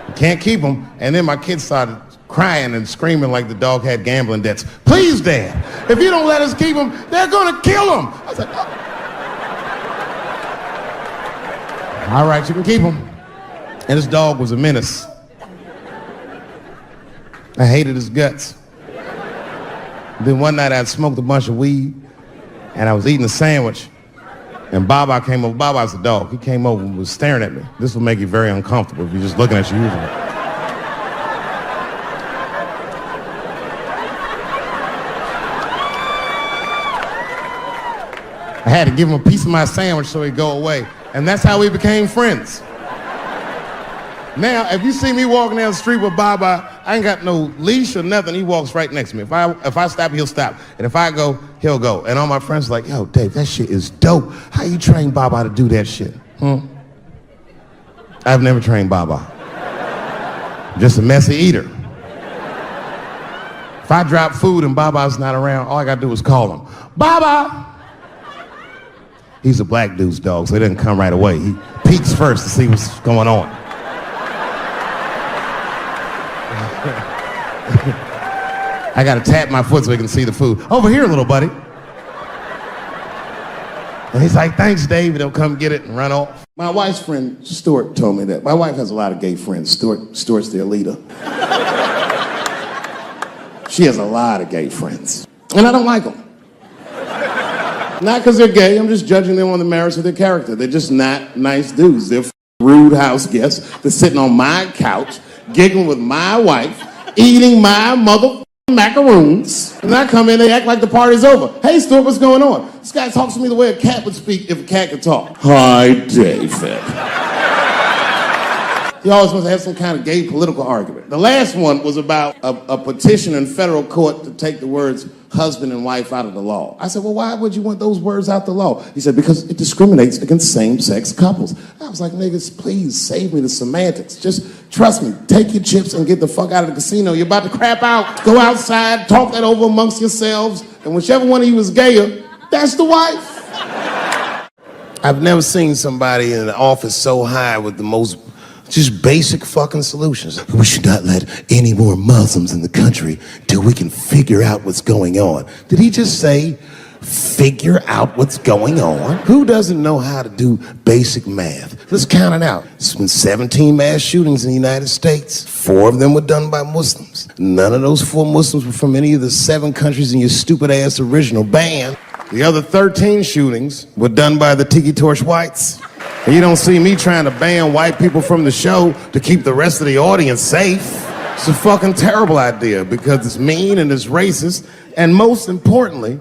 You can't keep him." And then my kids started crying and screaming like the dog had gambling debts. "Please, Dad, if you don't let us keep him, they're gonna kill him." I was like, "Oh. All right, you can keep him." And this dog was a menace. I hated his guts. Then one night I'd smoked a bunch of weed and I was eating a sandwich and Baba came over. Baba's the dog. He came over and was staring at me. This will make you very uncomfortable if you're just looking at you usually. I had to give him a piece of my sandwich so he'd go away. And that's how we became friends. Now, if you see me walking down the street with Baba, I ain't got no leash or nothing. He walks right next to me. If I stop, he'll stop. And if I go, he'll go. And all my friends are like, "Yo, Dave, that shit is dope. How you train Baba to do that shit?" I've never trained Baba. I'm just a messy eater. If I drop food and Baba's not around, all I gotta do is call him. "Baba!" He's a black dude's dog, so he doesn't come right away. He peeks first to see what's going on. I gotta tap my foot so he can see the food. "Over here, little buddy." And he's like, "Thanks, Dave." He'll come get it and run off. My wife's friend, Stuart, told me that. My wife has a lot of gay friends. Stuart's their leader. She has a lot of gay friends. And I don't like them. Not because they're gay, I'm just judging them on the merits of their character. They're just not nice dudes. They're rude house guests. They're sitting on my couch, giggling with my wife, eating my mother macaroons. And I come in, they act like the party's over. "Hey, Stuart, what's going on?" This guy talks to me the way a cat would speak if a cat could talk. "Hi, David." He always wants to have some kind of gay political argument. The last one was about a petition in federal court to take the words husband and wife out of the law. I said, "Well, why would you want those words out the law?" He said, "Because it discriminates against same-sex couples." I was like, "Niggas, please save me the semantics. Just trust me. Take your chips and get the fuck out of the casino. You're about to crap out. Go outside, talk that over amongst yourselves, and whichever one of you is gayer, that's the wife." I've never seen somebody in the office so high with the most just basic fucking solutions. "We should not let any more Muslims in the country till we can figure out what's going on." Did he just say, figure out what's going on? Who doesn't know how to do basic math? Let's count it out. There's been 17 mass shootings in the United States. 4 of them were done by Muslims. None of those 4 Muslims were from any of the 7 countries in your stupid ass original band. The other 13 shootings were done by the Tiki Torch whites. And you don't see me trying to ban white people from the show to keep the rest of the audience safe. It's a fucking terrible idea because it's mean and it's racist. And most importantly,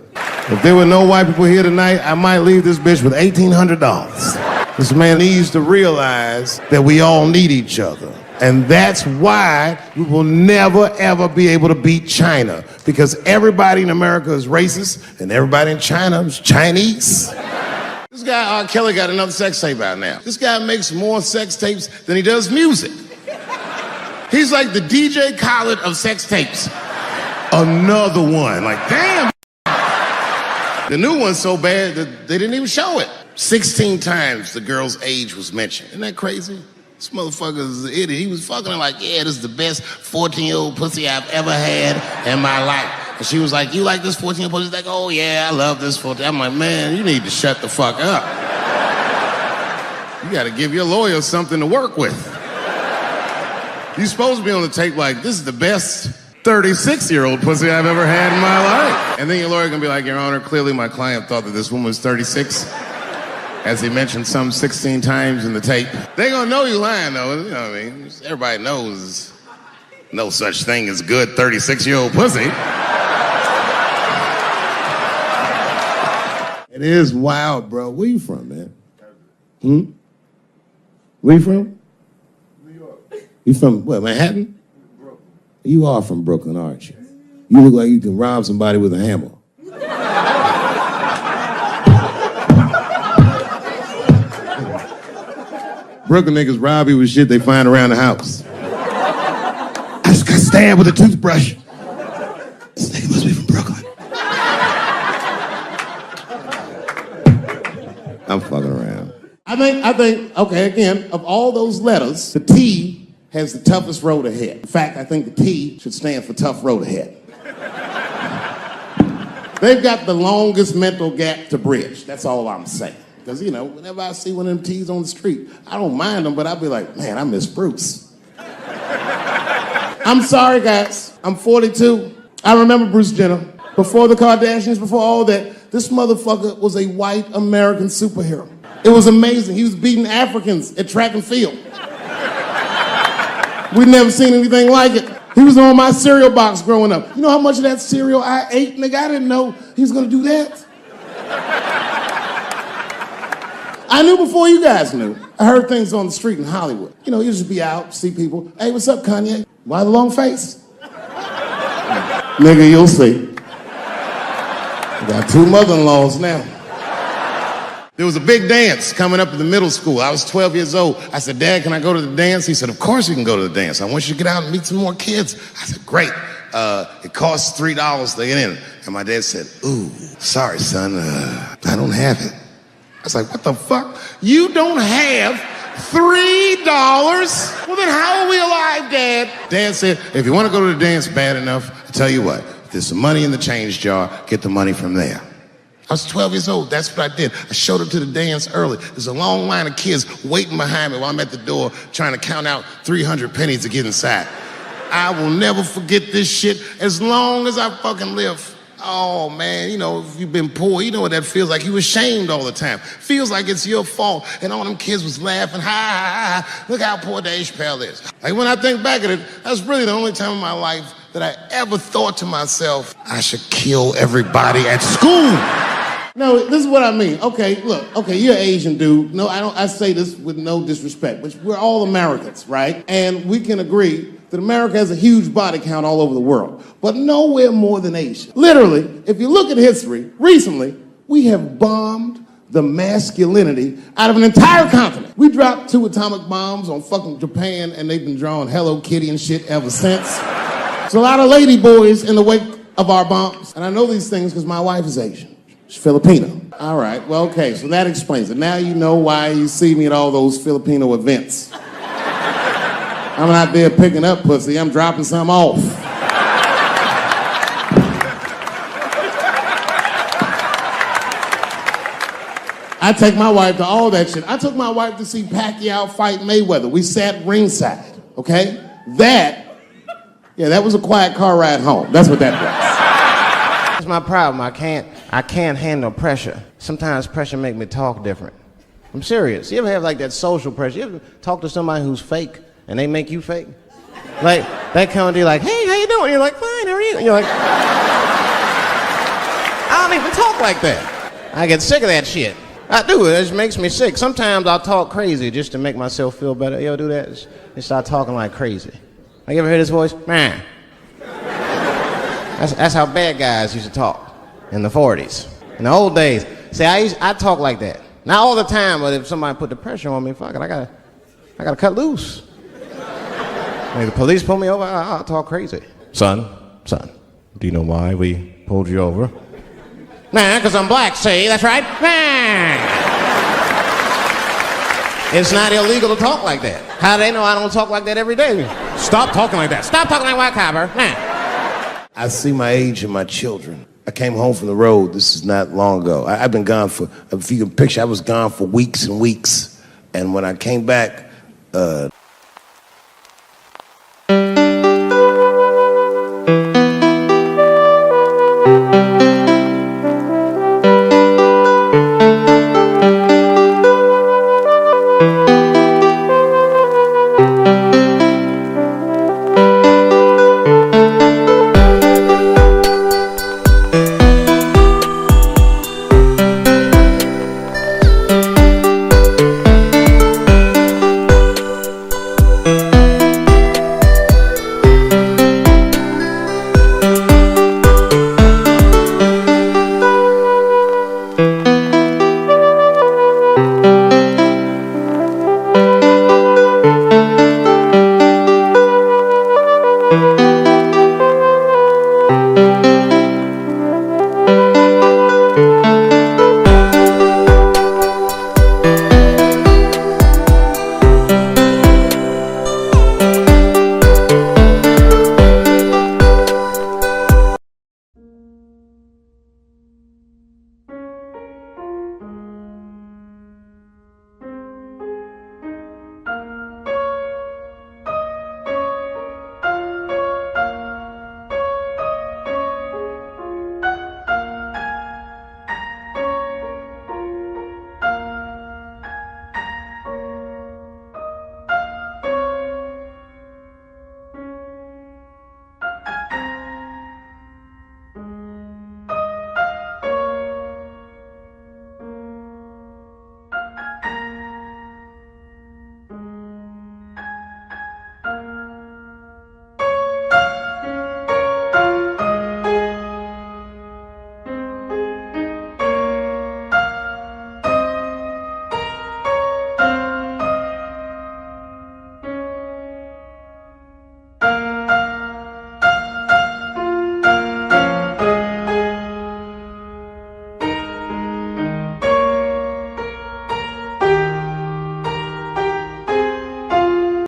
if there were no white people here tonight, I might leave this bitch with $1,800. This man needs to realize that we all need each other. And that's why we will never, ever be able to beat China. Because everybody in America is racist and everybody in China is Chinese. This guy, R. Kelly, got another sex tape out now. This guy makes more sex tapes than he does music. He's like the DJ Khaled of sex tapes. Another one. Like, damn. The new one's so bad that they didn't even show it. 16 times the girl's age was mentioned. Isn't that crazy? This motherfucker is an idiot. He was fucking her like, "Yeah, this is the best 14-year-old pussy I've ever had in my life." And she was like, "You like this 14-year-old pussy?" He's like, "Oh yeah, I love this 14." I'm like, man, you need to shut the fuck up. You gotta give your lawyer something to work with. You're supposed to be on the tape like, "This is the best 36-year-old pussy I've ever had in my life." And then your lawyer gonna be like, "Your Honor, clearly my client thought that this woman was 36. As he mentioned some 16 times in the tape." They gonna know you lying though, you know what I mean? Everybody knows no such thing as good 36-year-old pussy. It is wild, bro. Where you from, man? Where you from? New York. You from, what, Manhattan? Brooklyn. You are from Brooklyn, aren't you? You look like you can rob somebody with a hammer. Brooklyn niggas rob you with shit they find around the house. I just got stabbed with a toothbrush. This nigga must be from Brooklyn. I'm fucking around. I think, okay, again, of all those letters, the T has the toughest road ahead. In fact, I think the T should stand for tough road ahead. They've got the longest mental gap to bridge. That's all I'm saying. Because, you know, whenever I see one of them T's on the street, I don't mind them, but I'll be like, man, I miss Bruce. I'm sorry, guys. I'm 42. I remember Bruce Jenner. Before the Kardashians, before all that, this motherfucker was a white American superhero. It was amazing. He was beating Africans at track and field. We'd never seen anything like it. He was on my cereal box growing up. You know how much of that cereal I ate, nigga? I didn't know he was gonna do that. I knew before you guys knew. I heard things on the street in Hollywood. You know, you just be out, see people. Hey, what's up, Kanye? Why the long face? Nigga, you'll see. I got 2 mother-in-laws now. There was a big dance coming up in the middle school. I was 12 years old. I said, Dad, can I go to the dance? He said, of course you can go to the dance. I want you to get out and meet some more kids. I said, great. It costs $3 to get in. And my dad said, ooh, sorry, son, I don't have it. I was like, what the fuck? You don't have $3? Well, then how are we alive, Dad? Dad said, if you want to go to the dance bad enough, I'll tell you what, there's some money in the change jar, get the money from there. I was 12 years old. That's what I did. I showed up to the dance early. There's a long line of kids waiting behind me while I'm at the door trying to count out 300 pennies to get inside. I will never forget this shit as long as I fucking live. Oh, man, you know, if you've been poor, you know what that feels like. You ashamed all the time. Feels like it's your fault. And all them kids was laughing, ha, ha, ha. Look how poor Dave Chappelle is. Like, when I think back at it, that's really the only time in my life that I ever thought to myself, I should kill everybody at school. No, this is what I mean. Okay, look, okay, you're an Asian dude. No, I say this with no disrespect, but we're all Americans, right? And we can agree that America has a huge body count all over the world, but nowhere more than Asia. Literally, if you look at history, recently, we have bombed the masculinity out of an entire continent. We dropped 2 atomic bombs on fucking Japan, and they've been drawing Hello Kitty and shit ever since. There's a lot of lady boys in the wake of our bombs, and I know these things because my wife is Asian. She's Filipino. All right, well, okay, so that explains it. Now you know why you see me at all those Filipino events. I'm not there picking up pussy, I'm dropping some off. I take my wife to all that shit. I took my wife to see Pacquiao fight Mayweather. We sat ringside, okay? That was a quiet car ride home. That's what that was. That's my problem. I can't handle pressure. Sometimes pressure make me talk different. I'm serious. You ever have like that social pressure? You ever talk to somebody who's fake and they make you fake? Like that kind of deal, like, hey, how you doing? You're like, fine, how are you? And you're like, I don't even talk like that. I get sick of that shit. I do. It just makes me sick. Sometimes I'll talk crazy just to make myself feel better. You ever do that? Just start talking like crazy. Like, you ever hear this voice? Man. That's how bad guys used to talk in the 40s. In the old days. See, I talk like that. Not all the time, but if somebody put the pressure on me, fuck it, I gotta cut loose. If the police pull me over, I'll talk crazy. Son, do you know why we pulled you over? Nah, because I'm black, see, that's right. Nah. It's not illegal to talk like that. How do they know I don't talk like that every day? Stop talking like that. Stop talking like white copper. Nah. I see my age in my children. I came home from the road. This is not long ago. I've been gone for, if you can picture, I was gone for weeks and weeks. And when I came back,